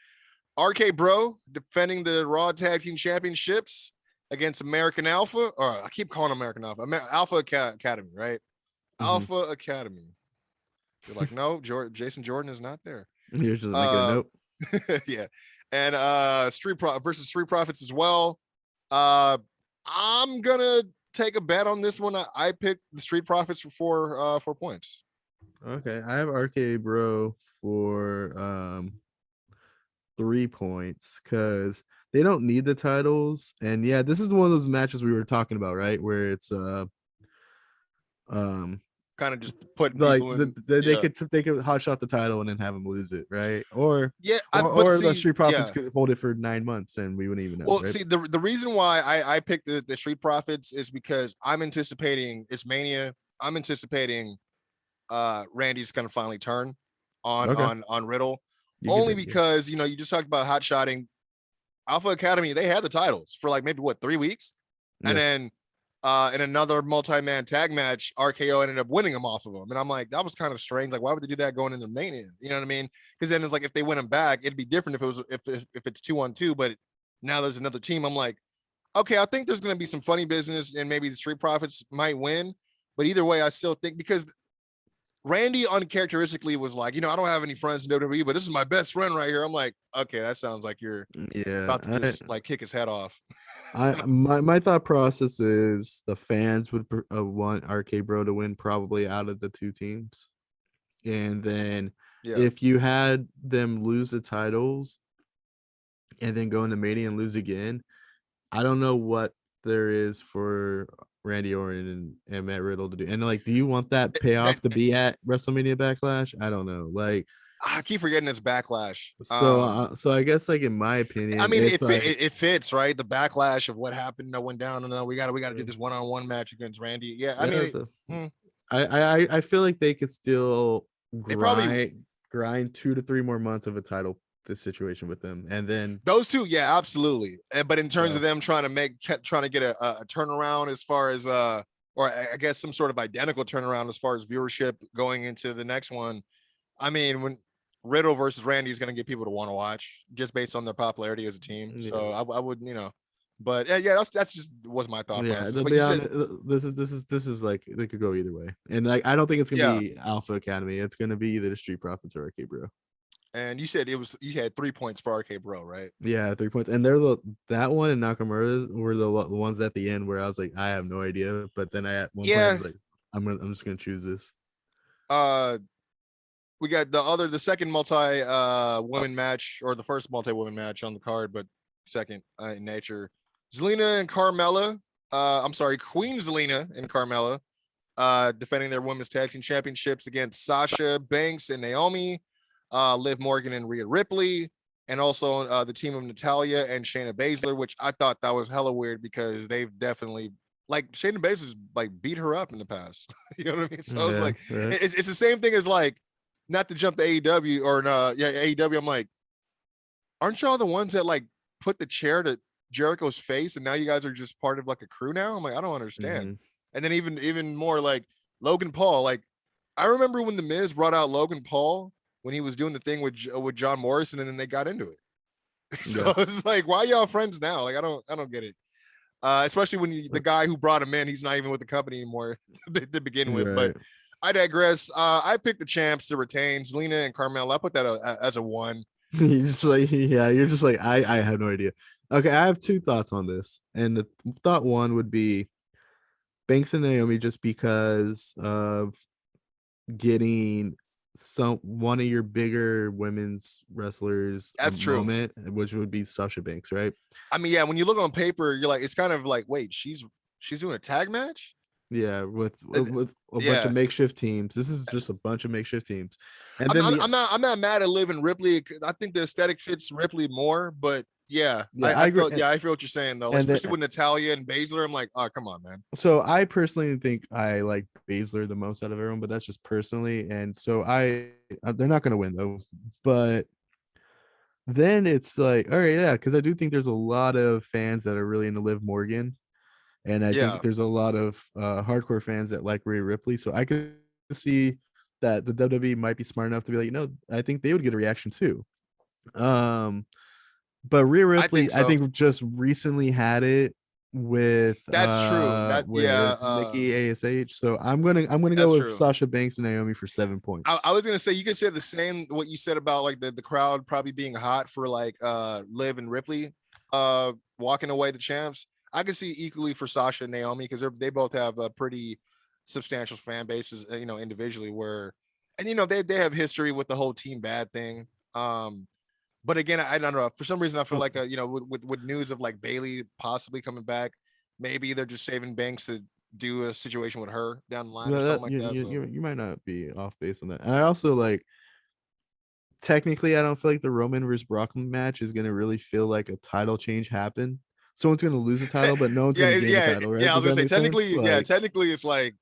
RK Bro defending the Raw Tag Team Championships against American Alpha, or I keep calling American Alpha, Alpha Academy, right? Mm-hmm. Alpha Academy. You're like, no, Jason Jordan is not there. You're just making a note. Yeah, and Street Profits as well. I'm gonna take a bet on this one. I picked the Street Profits for 4 points. Okay, I have RK Bro for 3 points because they don't need the titles. And yeah, this is one of those matches we were talking about, right? Where it's kind of just put like they could hot shot the title and then have them lose it, right? Or the Street Profits could hold it for 9 months and we wouldn't even know. Well, right? see, the reason why I picked the Street Profits is because I'm anticipating it's Mania. I'm anticipating Randy's gonna finally turn on Riddle. Only because you just talked about hot shotting Alpha Academy. They had the titles for like maybe 3 weeks, and then in another multi-man tag match, RKO ended up winning them off of them. And I'm like, that was kind of strange. Like, why would they do that going into Mania? You know what I mean? Because then it's like, if they win them back, it'd be different if it was if it's 2-on-2, but now there's another team. I'm like, okay, I think there's going to be some funny business and maybe the Street Profits might win. But either way, I still think, because Randy uncharacteristically was like, I don't have any friends in WWE, but this is my best friend right here. I'm like, okay, that sounds like you're about to just like kick his head off. My thought process is the fans would want RK Bro to win probably out of the 2 teams. And then if you had them lose the titles and then go into Mania and lose again, I don't know what there is for Randy Orton and Matt Riddle to do. And like, do you want that payoff to be at WrestleMania Backlash? I don't know. Like, I keep forgetting it's Backlash. So I guess, like, in my opinion, I mean, it fits, right? The backlash of what happened, that went down, and we got to do this one-on-one match against Randy. Yeah, I mean, I feel like they could still grind 2 to 3 more months of a title this situation with them, and then those two, yeah, absolutely. But in terms of them trying to get a turnaround as far as or I guess some sort of identical turnaround as far as viewership going into the next one. I mean, when Riddle versus Randy is going to get people to want to watch just based on their popularity as a team. Yeah. So I would, but yeah, that's just was my thought process. But this is like, they could go either way. And like, I don't think it's going to be Alpha Academy. It's going to be either the Street Profits or RK Bro. And you said you had 3 points for RK Bro, right? Yeah, 3 points. And that one and Nakamura's were the ones at the end where I was like, I have no idea. But then at one point I was like, I'm just going to choose this. We got the second multi-women match, or the first multi-women match on the card, but second in nature. Zelina and Carmella. Queen Zelina and Carmella defending their women's tag team championships against Sasha Banks and Naomi, Liv Morgan and Rhea Ripley, and also the team of Natalya and Shayna Baszler, which I thought that was hella weird because they've definitely, like, Shayna Baszler's like beat her up in the past. You know what I mean? So it's like, it's the same thing as, like, not to jump to AEW or AEW. I'm like, aren't y'all the ones that like put the chair to Jericho's face and now you guys are just part of like a crew now? I'm like, I don't understand. Mm-hmm. And then even more, like, Logan Paul. Like, I remember when The Miz brought out Logan Paul when he was doing the thing with John Morrison, and then they got into it. So it's like, why y'all friends now? Like, I don't get it. Especially when the guy who brought him in, he's not even with the company anymore to begin with. But Right. I digress. I picked the champs to retain, Zelina and Carmella. I put that as a 1. You're just like, yeah, you're just like, I have no idea. Okay, I have two thoughts on this. And the thought one would be Banks and Naomi, just because of getting one of your bigger women's wrestlers a That's true. moment, which would be Sasha Banks, right? I mean, yeah, when you look on paper, you're like, it's kind of like, wait, she's doing a tag match? Yeah, with Uh, a bunch of Yeah. makeshift teams. This is just a bunch of makeshift teams. And I'm, then I'm, the I'm not I'm not mad at Liv and Ripley. I think the aesthetic fits Ripley more, but yeah, yeah, I agree. I feel what you're saying though. And then, Especially with Natalia and Baszler. I'm like, oh, come on, man. so I personally think I like Baszler the most out of everyone, but that's just personally. And so they're not going to win though. But then it's like, all right, yeah, because I do think there's a lot of fans that are really into Liv Morgan, and I Yeah. think there's a lot of hardcore fans that like Rhea Ripley. So I could see that the WWE might be smart enough to be like, I think they would get a reaction too. But Rhea I think Ripley, I so. think just recently had it with That's true. Nikki ASH. So I'm gonna That's go with true. Sasha Banks and Naomi for 7 points. I was gonna say you could say the same what you said about like the crowd probably being hot for like Liv and Ripley walking away the champs. I could see equally for Sasha and Naomi because they both have a pretty substantial fan bases, individually where, and they have history with the whole team bad thing. But again, I don't know. For some reason, I feel Oh, like with news of like Bailey possibly coming back, maybe they're just saving Banks to do a situation with her down the line or something like that. So you might not be off base on that. And I also like, technically, I don't feel like the Roman versus Brock match is gonna really feel like a title change happen. Someone's gonna lose a title, but no one's gonna gain a title, right? yeah. I was Does gonna that say make sense? Like, technically, it's like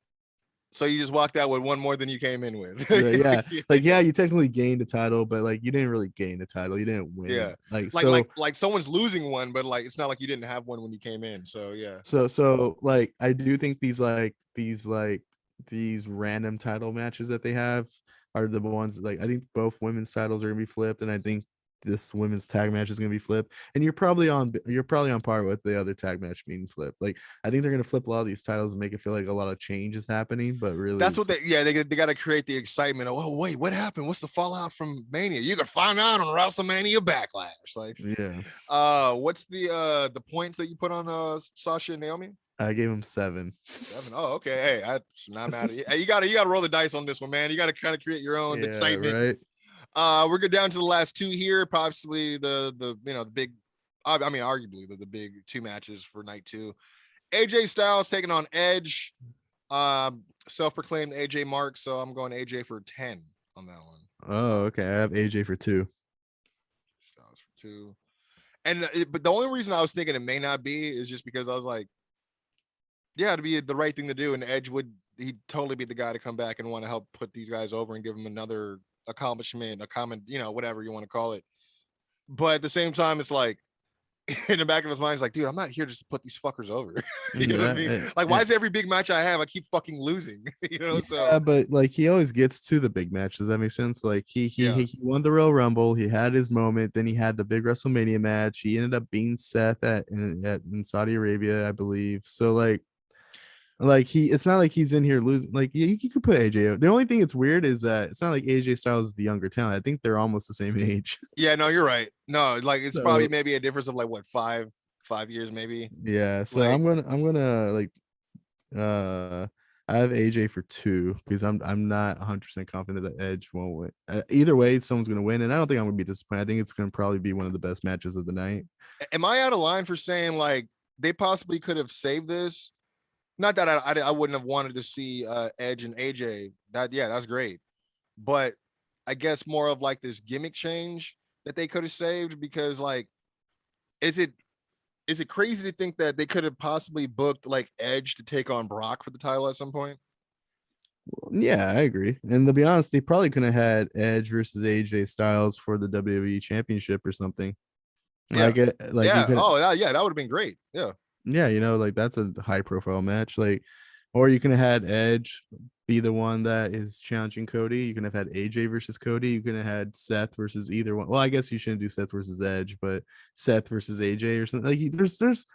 so you just walked out with one more than you came in with. yeah, like, yeah, you technically gained a title, but like you didn't really gain a title. You didn't Yeah, win. Like, like so someone's losing one, but like it's not like you didn't have one when you came in. So yeah, like I do think these random title matches that they have are the ones, like I think both women's titles are gonna be flipped, and I think this women's tag match is gonna be flipped. And you're probably on par with the other tag match being flipped. Like I think they're gonna flip a lot of these titles and make it feel like a lot of change is happening, but really that's what it's they got to create the excitement. Oh wait, what happened? What's the fallout from Mania? You can find out on Wrestlemania Backlash. Like, yeah. what's the points that you put on Sasha and Naomi? I gave him 7. 7. Oh, okay. Hey, I'm not mad at you. Hey, you gotta roll the dice on this one, man. You gotta kind of create your own Yeah, excitement. right. We're good down to the last two here. Possibly the big, I mean, arguably the big two matches for night 2. AJ Styles taking on Edge. Self-proclaimed AJ Mark, so I'm going AJ for 10 on that one. Oh, okay. I have AJ for 2. Styles for 2. And but the only reason I was thinking it may not be is just because I was like, yeah, it'd be the right thing to do, and Edge he'd totally be the guy to come back and want to help put these guys over and give them another accomplishment, a common, whatever you want to call it. But at the same time, it's like in the back of his mind, he's like, dude, I'm not here just to put these fuckers over. You know what I mean? Like, why is every big match I have, I keep fucking losing? Yeah, So but like he always gets to the big match. Does that make sense? Like he won the Royal Rumble. He had his moment. Then he had the big WrestleMania match. He ended up being Seth in Saudi Arabia, I believe. So like it's not like he's in here losing. Like you could put AJ. The only thing that's weird is that it's not like AJ Styles is the younger talent. I think they're almost the same age. yeah, no, you're right. No, like it's probably So maybe a difference of like what 5 years maybe. yeah. So Like, I'm gonna like I have AJ for 2 because I'm not 100% confident that Edge won't win. Either way, someone's gonna win, and I don't think I'm gonna be disappointed. I think it's gonna probably be one of the best matches of the night. am I out of line for saying like they possibly could have saved this? Not that I wouldn't have wanted to see Edge and AJ. That's great, but I guess more of like this gimmick change that they could have saved, because like, is it crazy to think that they could have possibly booked like Edge to take on Brock for the title at some point? Yeah, I agree. And to be honest, they probably could have had Edge versus AJ Styles for the WWE Championship or something. Yeah, Like you could. Oh, yeah, that would have been great. Yeah, Yeah, like that's a high profile match. Like, or you can have had Edge be the one that is challenging Cody. You can have had AJ versus Cody. You can have had Seth versus either one. Well, I guess you shouldn't do Seth versus Edge, but Seth versus AJ or something. Like, there's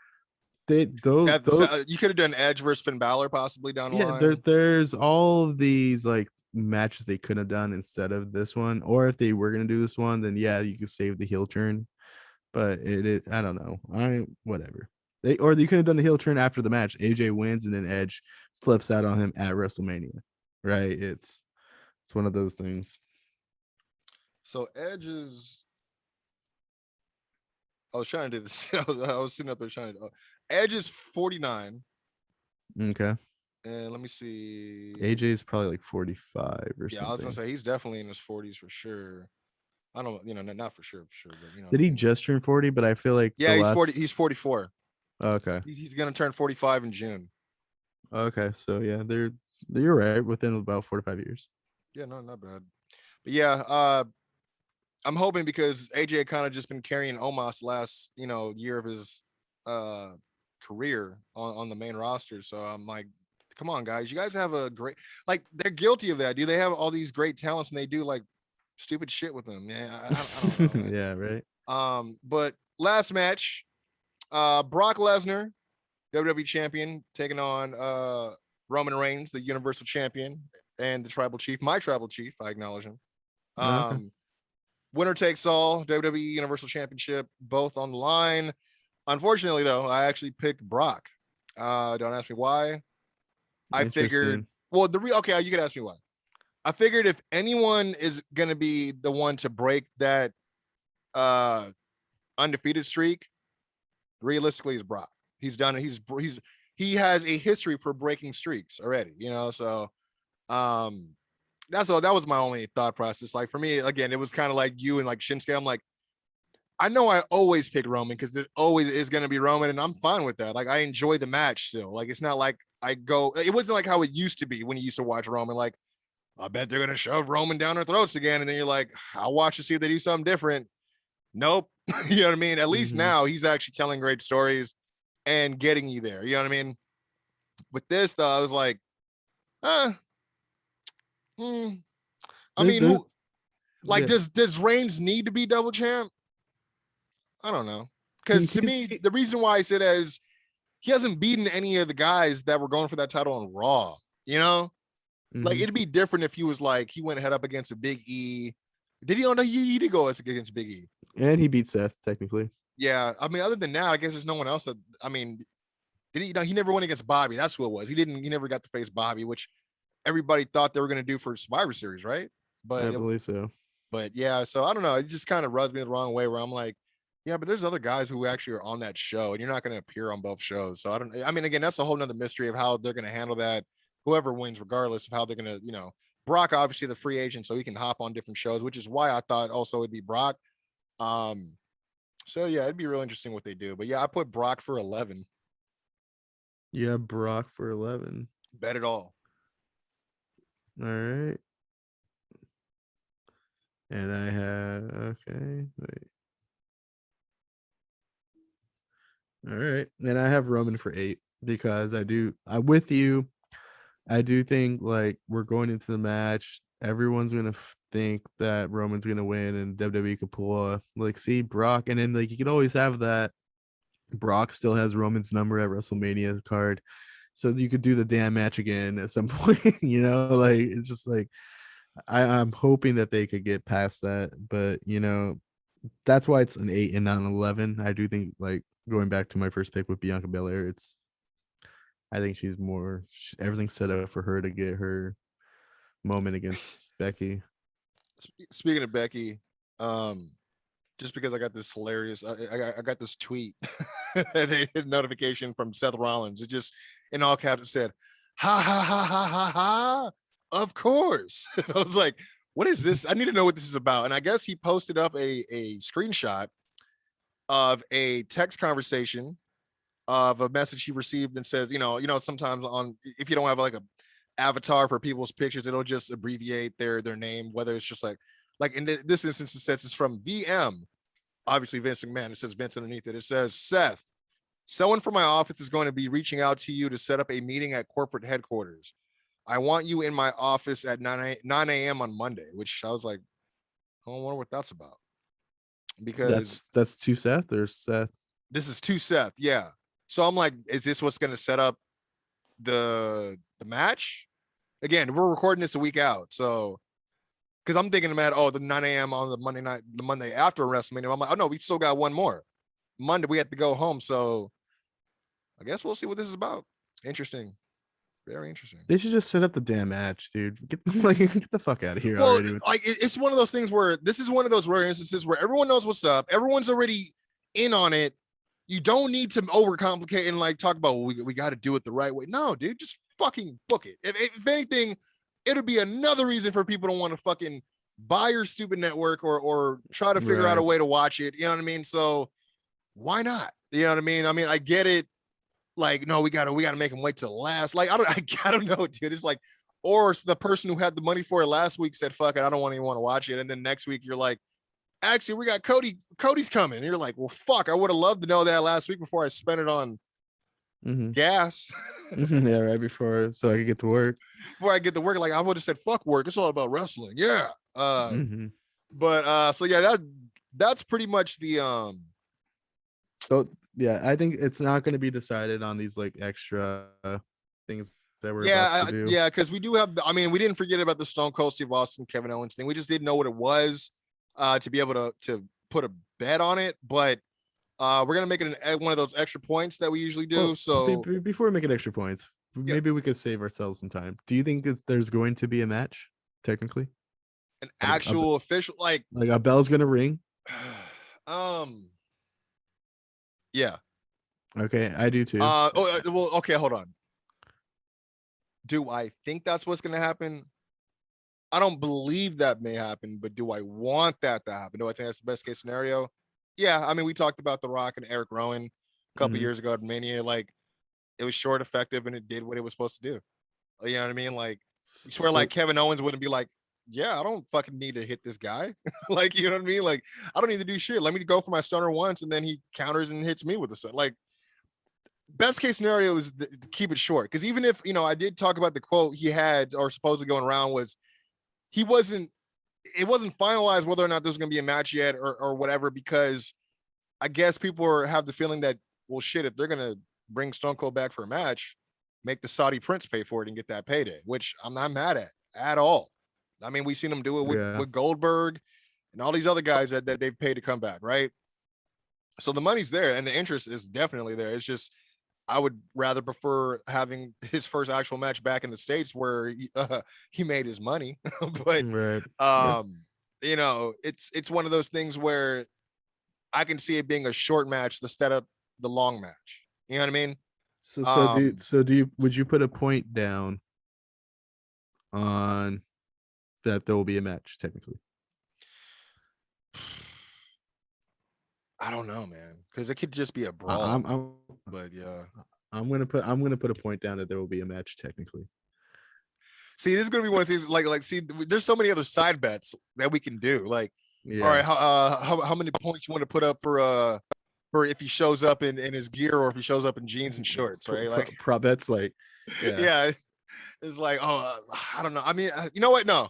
those You could have done Edge versus Finn Balor possibly down the yeah, line. there's all of these like matches they could have done instead of this one. Or if they were gonna do this one, then yeah, you could save the heel turn. But it I don't know. Whatever. You could have done the heel turn after the match. AJ wins and then Edge flips out on him at WrestleMania. Right? It's one of those things. So Edge is. I was trying to do this. I was sitting up there trying to. Edge is 49. Okay. And let me see. AJ is probably like 45 or Yeah, something. I was gonna say he's definitely in his 40s for sure. I don't, not for sure, but Did he just turn 40? But I feel like yeah, he's 40. He's 44. Okay. He's gonna turn 45 in June. Okay, so yeah, you're right, within about 4 to 5 years. Yeah, no, not bad. But yeah, I'm hoping because AJ kind of just been carrying Omos last, year of his career on the main roster. So I'm like, come on, guys, you guys have a great, like, they're guilty of that. Do they have all these great talents and they do like stupid shit with them? Yeah, I don't know. Yeah, right. But last match, Brock Lesnar, WWE champion, taking on Roman Reigns, the Universal champion, and the tribal chief, my tribal chief. I acknowledge him. Okay. Winner takes all, WWE Universal Championship, both on the line. Unfortunately, though, I actually picked Brock. Don't ask me why. I figured, well, okay, you could ask me why. I figured if anyone is going to be the one to break that undefeated streak, realistically, is Brock. He's done it. He has a history for breaking streaks already, so that's all. That was my only thought process. Like for me, again, it was kind of like you and like Shinsuke. I'm like, I know I always pick Roman because it always is going to be Roman, and I'm fine with that. Like I enjoy the match still. Like it's not like it wasn't like how it used to be when you used to watch Roman. Like I bet they're gonna shove Roman down their throats again, and then you're like, I'll watch to see if they do something different. Nope. You know what I mean? At least now he's actually telling great stories and getting you there. You know what I mean? With this though, I was like, I mean, does Reigns need to be double champ? I don't know. Because to me, the reason why I said that is he hasn't beaten any of the guys that were going for that title on Raw, Like it'd be different if he was like, he went head up against a Big E. Did he? Oh no, he did go against Big E. And he beat Seth, technically. Yeah. I mean, other than that, I guess there's no one else did he? He never went against Bobby. That's who it was. He never got to face Bobby, which everybody thought they were going to do for Survivor Series, right? But I believe so. But yeah, so I don't know. It just kind of rubs me the wrong way where I'm like, yeah, but there's other guys who actually are on that show and you're not going to appear on both shows. So I mean, again, that's a whole nother mystery of how they're going to handle that. Whoever wins, regardless of how they're going to, Brock, obviously the free agent, so he can hop on different shows, which is why I thought also it'd be Brock. So yeah, it'd be real interesting what they do. But yeah, I put Brock for 11. Yeah, Brock for 11. Bet it all. All right. And I have, okay, wait. All right. And I have Roman for 8 because I'm with you. I do think like we're going into the match. Everyone's going to think that Roman's going to win and WWE could pull see Brock. And then like you could always have that Brock still has Roman's number at WrestleMania card. So you could do the damn match again at some point, like it's just like I'm hoping that they could get past that, but that's why it's an 8 and not an 11. I do think like going back to my first pick with Biancabelair, I think she's everything's set up for her to get her moment against Becky. Speaking of Becky, just because I got this hilarious, I got this tweet, a notification from Seth Rollins. It just in all caps it said, "Ha ha ha ha ha ha." Of course. I was like, what is this? I need to know what this is about. And I guess he posted up a screenshot of a text conversation of a message he received and says, sometimes if you don't have like a avatar for people's pictures, it'll just abbreviate their name, whether it's just like in this instance, it says it's from VM, obviously Vince McMahon. It says Vince underneath it. It says, Seth, someone from my office is going to be reaching out to you to set up a meeting at corporate headquarters. I want you in my office at 9 a.m. on Monday, which I was like, I don't wonder what that's about. Because that's to Seth or Seth? This is to Seth. Yeah. So I'm like, is this what's going to set up the match? Again, we're recording this a week out, so because I'm thinking about the 9 a.m. on the Monday night, the Monday after WrestleMania. I'm like, oh no, we still got one more Monday. We have to go home, so I guess we'll see what this is about. Interesting, very interesting. They should just set up the damn match, dude. Get the fuck out of here Well, already. like it's one of those things where this is one of those rare instances where everyone knows what's up. Everyone's already in on it. You don't need to overcomplicate and like talk about, well, we got to do it the right way. No, dude, just fucking book it. If anything, it'll be another reason for people to want to fucking buy your stupid network or try to figure out a way to watch it. You know what I mean? So why not? You know what I mean? I get it. Like, no, we gotta make them wait till the last. Like, I don't know, dude. It's like, or the person who had the money for it last week said, fuck it, I don't want to watch it. And then next week you're like, actually, we got Cody's coming. And you're like, well, fuck, I would have loved to know that last week before I spent it on gas. Yeah, right before, so I could get to work. Before I get to work, like I would have said, fuck work. It's all about wrestling. Yeah. But so yeah, that's pretty much the So yeah, I think it's not going to be decided on these like extra things that we're about to do. Yeah, because we do have. We didn't forget about the Stone Cold Steve Austin, Kevin Owens thing. We just didn't know what it was to be able to put a bet on it. But we're gonna make it one of those extra points that we usually do. Well, so before we make it extra points, maybe we could save ourselves some time. Do you think there's going to be a match technically? An actual official like a bell's gonna ring? Yeah. Okay, I do too. Well, okay, hold on. Do I think that's what's gonna happen? I don't believe that may happen, but do I want that to happen? Do I think that's the best case scenario? Yeah, we talked about The Rock and Eric Rowan a couple years ago at Mania. Like, it was short, effective, and it did what it was supposed to do. You know what I mean? Like, I swear, like Kevin Owens wouldn't be like, yeah, I don't fucking need to hit this guy. Like, you know what I mean? Like, I don't need to do shit. Let me go for my stunner once, and then he counters and hits me with the sun. Like, best case scenario is to keep it short. Because even if, I did talk about the quote he had or supposedly going around was it wasn't finalized whether or not there's going to be a match yet or whatever, because I guess people have the feeling that, well, shit, if they're going to bring Stone Cold back for a match, make the Saudi prince pay for it and get that payday, which I'm not mad at all. We've seen them do it with Goldberg and all these other guys that they've paid to come back, right? So the money's there and the interest is definitely there. It's just, I would rather prefer having his first actual match back in the States where he made his money. But it's one of those things where I can see it being a short match to set up the long match. You know what I mean? Would you put a point down on that there will be a match technically? I don't know, man, because it could just be a brawl. But yeah, I'm gonna put a point down that there will be a match technically. See, this is gonna be one of these see, there's so many other side bets that we can do. Like, all right, how many points you want to put up for if he shows up in his gear or if he shows up in jeans and shorts, right? Like prop bets, like yeah, it's like, I don't know. You know what? No,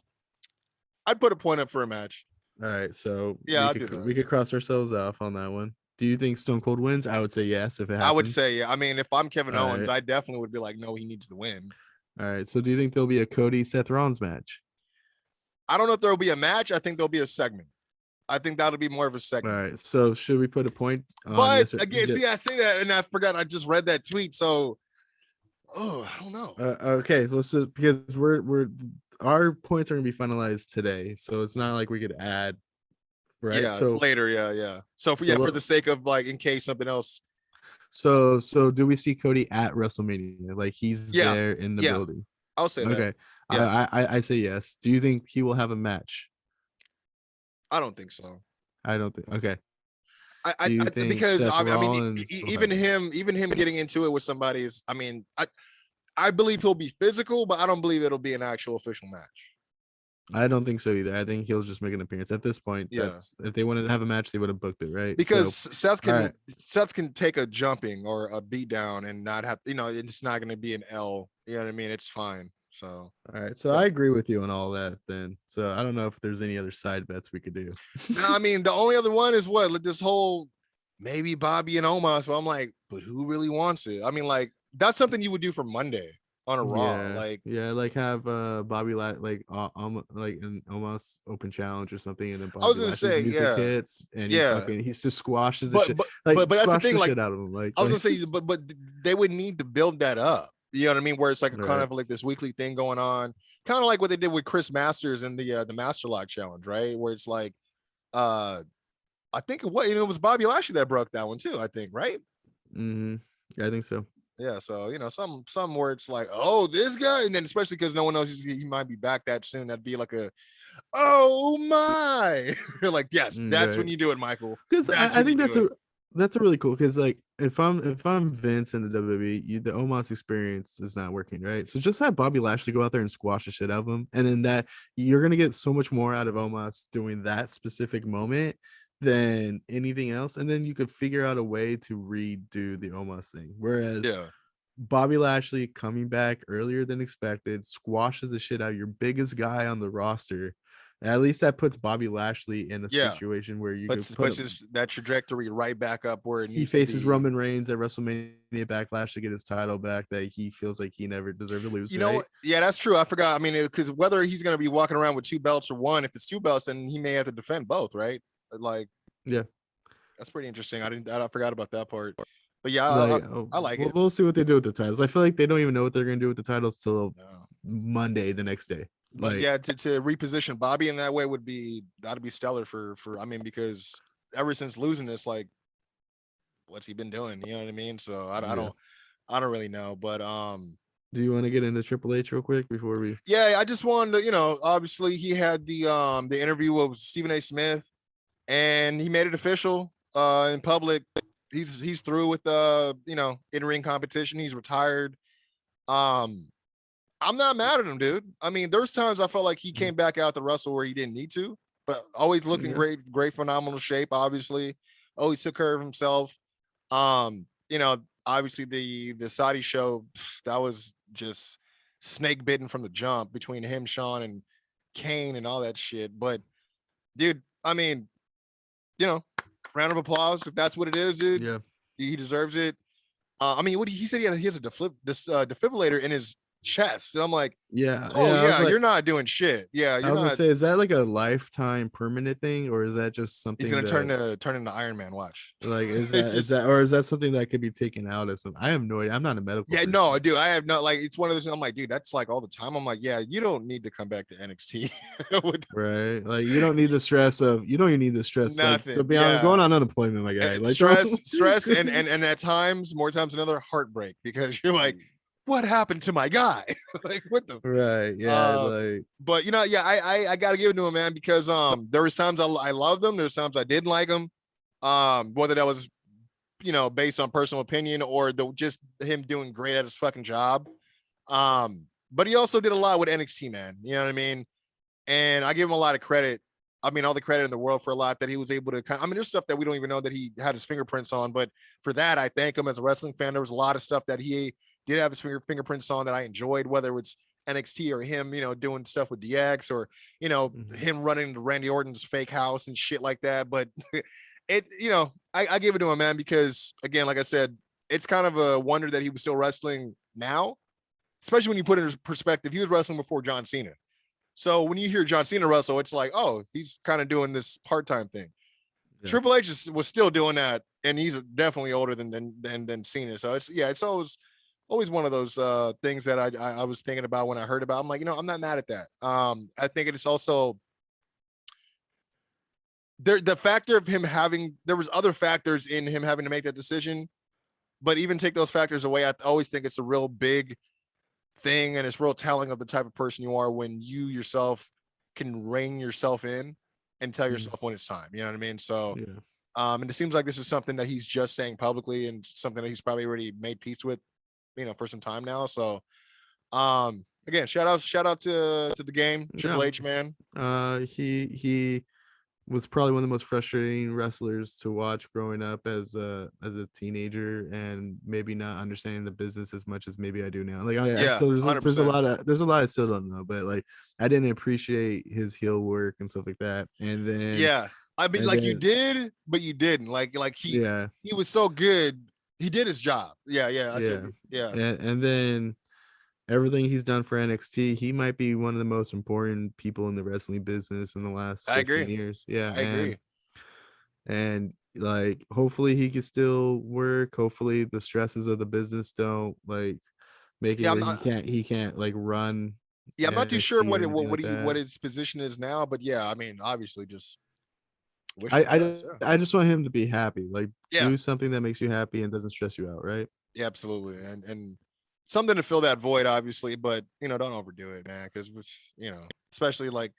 I'd put a point up for a match. All right, so yeah, we could cross ourselves off on that one. Do you think Stone Cold wins? I would say yes if it happens. I would say yeah. If I'm Kevin Owens, I definitely would be like, no, he needs to win. All right, so do you think there'll be a Cody Seth Rollins match? I don't know if there'll be a match. I think there'll be a segment. I think that'll be more of a segment. All right, so should we put a point on but again, see, I say that and I forgot I just read that tweet, so I don't know. Okay, because we're our points are gonna be finalized today, so it's not like we could add, right? Yeah, so later, yeah. So for the sake of like, in case something else. So do we see Cody at WrestleMania? Like he's there in the building? I'll say that. Okay. Yeah. I say yes. Do you think he will have a match? I don't think so. I don't think. Okay. I think because even him getting into it with somebody is, I believe he'll be physical, but I don't believe it'll be an actual official match. I don't think so either. I think he'll just make an appearance at this point. Yeah. If they wanted to have a match, they would have booked it, right? Because Seth can take a jumping or a beat down and not have, it's not going to be an L. You know what I mean? It's fine. So all right. So I agree with you on all that then. So I don't know if there's any other side bets we could do. No, the only other one is this whole maybe Bobby and Omos. But I'm like, but who really wants it? I mean, like that's something you would do for Monday on a Raw. Like have Bobby like like an almost open challenge or something, and then I was Bobby gonna Lashley's say, music hits, and he just squashes the but shit, but like but that's the squashes thing. the Like shit out of him. Like I was gonna say, but they would need to build that up. You know what I mean? Where it's like a kind right. of like this weekly thing going on, kind of like what they did with Chris Masters in the Master Lock Challenge, right? Where it's like, I think it was Bobby Lashley that broke that one too. I think, right? Yeah, I think so. Yeah, so some where it's like, oh, this guy, and then especially because no one knows he might be back that soon. That'd be like a, oh my, like yes, that's when Right. you do it, Michael. Because That's I when you think do it. that's a really cool, because like if I'm Vince in the WWE, the Omos experience is not working, right? So just have Bobby Lashley go out there and squash the shit out of him, and then that you're gonna get so much more out of Omos doing that specific moment than anything else, and then you could figure out a way to redo the Omos thing. Whereas Yeah, Bobby Lashley coming back earlier than expected, squashes the shit out of your biggest guy on the roster. At least that puts Bobby Lashley in a yeah, situation where you could but that trajectory right back up where it he needs to faces be. Roman Reigns at WrestleMania Backlash to get his title back that he feels like he never deserved to lose, You know right? what? Yeah, that's true. I forgot. I mean, because whether he's going to be walking around with two belts or one, if it's two belts, then he may have to defend both, right? Like, Yeah. that's pretty interesting. I forgot about that part. But yeah, Like I like it. we'll see what they do with the titles. I feel like they don't even know what they're gonna do with the titles till No. Monday the next day. But Like yeah, to reposition Bobby in that way that'd be stellar for I mean, because ever since losing this, like, what's he been doing? You know what I mean? So yeah. I don't really know. But Do you want to get into Triple H real quick before we yeah, I just wanted to, obviously he had the interview with Stephen A. Smith, and he made it official in public. He's through with in-ring competition. He's retired. Um, I'm not mad at him, dude. I mean, there's times I felt like he came back out to wrestle where he didn't need to, but always looked in yeah. great, phenomenal shape. Obviously, always took care of himself. Obviously the Saudi show, that was just snake bitten from the jump between him, Sean, and Kane and all that shit. But dude, I mean, round of applause if that's what it is, dude. Yeah. He deserves it. I mean, what he said he has a defibrillator in his chest, and I'm like, Yeah. oh I was yeah, like, you're not doing shit. Yeah, I you're was gonna not. say, is that like a lifetime permanent thing, or is that just He's something gonna that turn into Iron Man. Watch. like It's just or is that something that could be taken out as something? I have no idea. I'm not a medical yeah, person. no, dude, I have no like. It's one of those. I'm like, dude, that's like all the time. I'm like, yeah, you don't need to come back to NXT with Right, like you don't need the stress of you don't even need the stress, like to nothing. be honest, Yeah, going on unemployment, my guy, like don't stress, and at times, more times than other, heartbreak because you're like, what happened to my guy? Like, what the right, yeah, uh like but yeah, I gotta give it to him, man, because there was times I loved him, there's times I didn't like him, whether that was based on personal opinion or just him doing great at his fucking job. But he also did a lot with NXT, man, you know what I mean? And I give him a lot of credit. I mean, all the credit in the world for a lot that he was able to I mean, there's stuff that we don't even know that he had his fingerprints on, but for that, I thank him as a wrestling fan. There was a lot of stuff that he did have his fingerprints on that I enjoyed, whether it's NXT or him, doing stuff with DX or, him running to Randy Orton's fake house and shit like that. But I give it to him, man, because again, like I said, it's kind of a wonder that he was still wrestling now, especially when you put it in perspective. He was wrestling before John Cena. So when you hear John Cena wrestle, it's like, oh, he's kind of doing this part-time thing. Yeah. Triple H was still doing that, and he's definitely older than Cena. So it's always one of those things that I was thinking about when I heard about. I'm like, I'm not mad at that. I think it's also the factor of him there was other factors in him having to make that decision, but even take those factors away, I always think it's a real big thing, and it's real telling of the type of person you are when you yourself can rein yourself in and tell yourself when it's time. You know what I mean? So, and it seems like this is something that he's just saying publicly, and something that he's probably already made peace with, for some time now. So, again, shout out to the game, Triple H, man. He was probably one of the most frustrating wrestlers to watch growing up as a teenager, and maybe not understanding the business as much as maybe I do now. Like I still there's a lot I still don't know, but like I didn't appreciate his heel work and stuff like that. And then I mean, like you did, but you didn't. Like he was so good. he did his job. Yeah, Yeah. yeah. And then everything he's done for NXT, he might be one of the most important people in the wrestling business in the last I 15 agree. years. Yeah. I agree. And like hopefully he can still work. Hopefully the stresses of the business don't like make it Yeah, where he can't like run I'm not too sure NXT or anything like what that. his position is now, but yeah, I mean, obviously, just wish him the I best. Yeah, I just want him to be happy. Like yeah, do something that makes you happy and doesn't stress you out, right? yeah, absolutely, and something to fill that void, obviously, but don't overdo it, man, because especially like,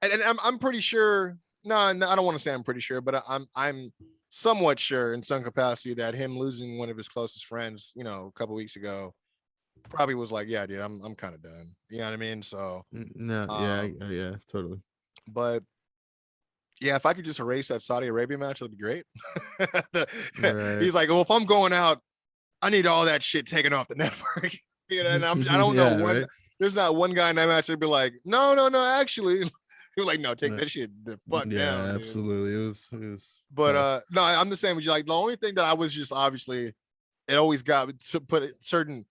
and I'm pretty sure. No, I don't want to say I'm pretty sure, but I'm somewhat sure in some capacity that him losing one of his closest friends, a couple weeks ago, probably was like, yeah, dude, I'm kind of done. You know what I mean? So, No, yeah, um, yeah, totally. but yeah, if I could just erase that Saudi Arabia match, that'd be great. Right. He's like, well, if I'm going out, I need all that shit taken off the network. And I don't know Yeah, right. there's not one guy in that match that'd be like, no, actually. You're like, no, take that shit the fuck Yeah, down, dude. absolutely. It was But tough. no, I'm the same with you. Like the only thing that I was just obviously it always got to put a certain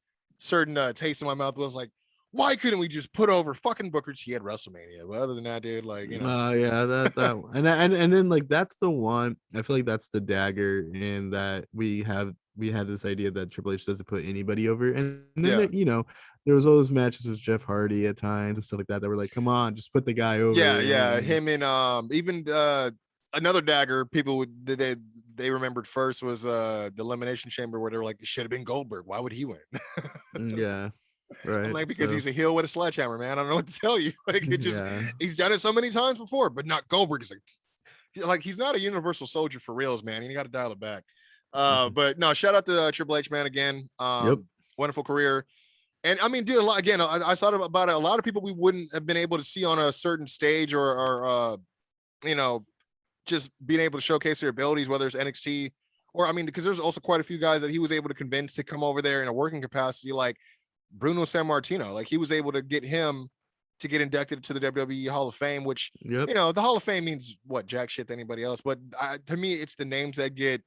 taste in my mouth was like, why couldn't we just put over fucking Booker T at WrestleMania? But other than that, dude, like, Yeah, that one. And then like that's the one. I feel like that's the dagger in that we had this idea that Triple H doesn't put anybody over. And then yeah. there was all those matches with Jeff Hardy at times and stuff like that that were like, come on, just put the guy over. Yeah, And him and even another dagger people would they remembered first was the Elimination Chamber where they were like, it should have been Goldberg. Why would he win? yeah, I'm right. like, because So he's a heel with a sledgehammer, man. I don't know what to tell you. Like it just yeah. he's done it so many times before, but not Goldberg. Is like he's not a universal soldier for reals, man. You got to dial it back. But no, shout out to Triple H, man. Again, Yep. wonderful career. And I mean, dude, again, I thought about it. A lot of people we wouldn't have been able to see on a certain stage or just being able to showcase their abilities, whether it's NXT or, I mean, because there's also quite a few guys that he was able to convince to come over there in a working capacity, like Bruno Sammartino. Like he was able to get him to get inducted to the WWE Hall of Fame, which, Yep. the Hall of Fame means what, jack shit to anybody else. But to me, it's the names that get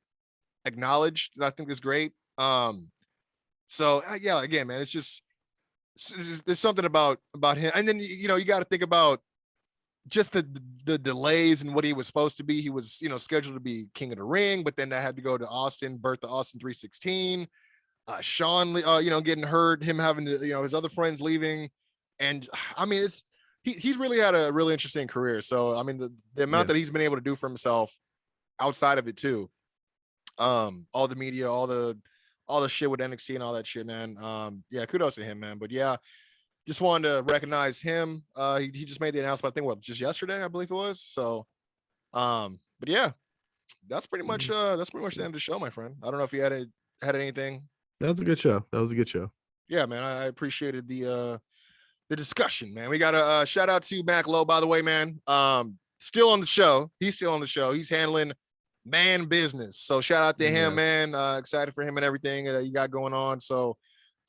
acknowledged that I think is great. So yeah, again, man, it's just there's something about him. And then, you got to think about just the delays and what he was supposed to be. He was, scheduled to be King of the Ring, but then that had to go to Austin, birth of Austin 316. Sean, getting hurt, him having to, his other friends leaving. And I mean, he's really had a really interesting career. So, I mean, the amount that he's been able to do for himself outside of it too. All the media, all the shit with NXT and all that shit, man. Yeah, kudos to him, man. But yeah, just wanted to recognize him. He just made the announcement, I think, just yesterday, I believe it was. So, but yeah, that's pretty much the end of the show, my friend. I don't know if you had anything. That was a good show. Yeah, man, I appreciated the discussion, man. We got a shout out to Mac Lowe, by the way, man. Still on the show. He's still on the show. He's handling man business. So shout out to him, man. Excited for him and everything that you got going on. So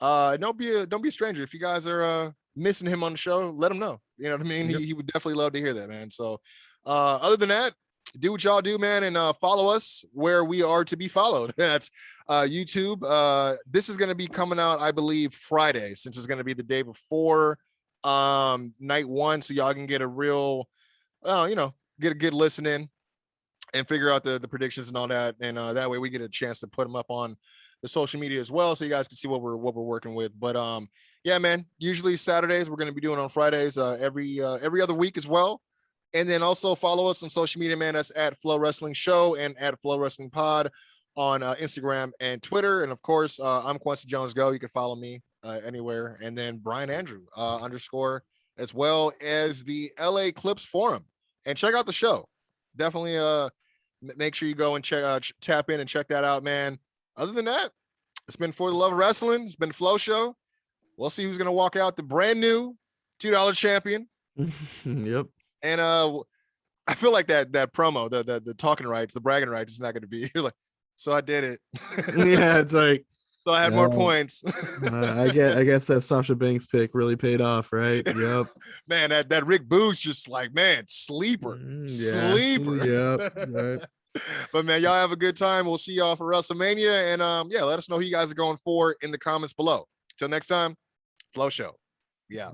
don't be a stranger. If you guys are missing him on the show, let him know. You know what I mean? Yep. He would definitely love to hear that, man. So other than that, do what y'all do, man, and follow us where we are to be followed. That's YouTube. This is going to be coming out, I believe, Friday, since it's going to be the day before night one, so y'all can get a real get a good listen in and figure out the predictions and all that, and that way we get a chance to put them up on the social media as well, so you guys can see what we're working with. But yeah, man, usually Saturdays, we're going to be doing on Fridays every other week as well. And then also follow us on social media, man. That's at Flow Wrestling Show and at Flow Wrestling Pod on Instagram and Twitter. And of course, I'm Quincy Jones Go. You can follow me anywhere. And then Brian Andrew _ as well as the LA Clips Forum. And check out the show. Definitely make sure you go and tap in and check that out, man. Other than that, it's been For the Love of Wrestling. It's been Flow Show. We'll see who's going to walk out the brand new $2 champion. Yep. And I feel like that promo, the talking rights, the bragging rights is not going to be like, so I did it. Yeah, it's like, so I had more points. I guess that Sasha Banks pick really paid off, right? Yep. Man, that Rick Boogs just like, man, sleeper. Yeah. Yep. Right. But man, y'all have a good time. We'll see y'all for WrestleMania. And yeah, let us know who you guys are going for in the comments below. Till next time, Flow Show. Yeah.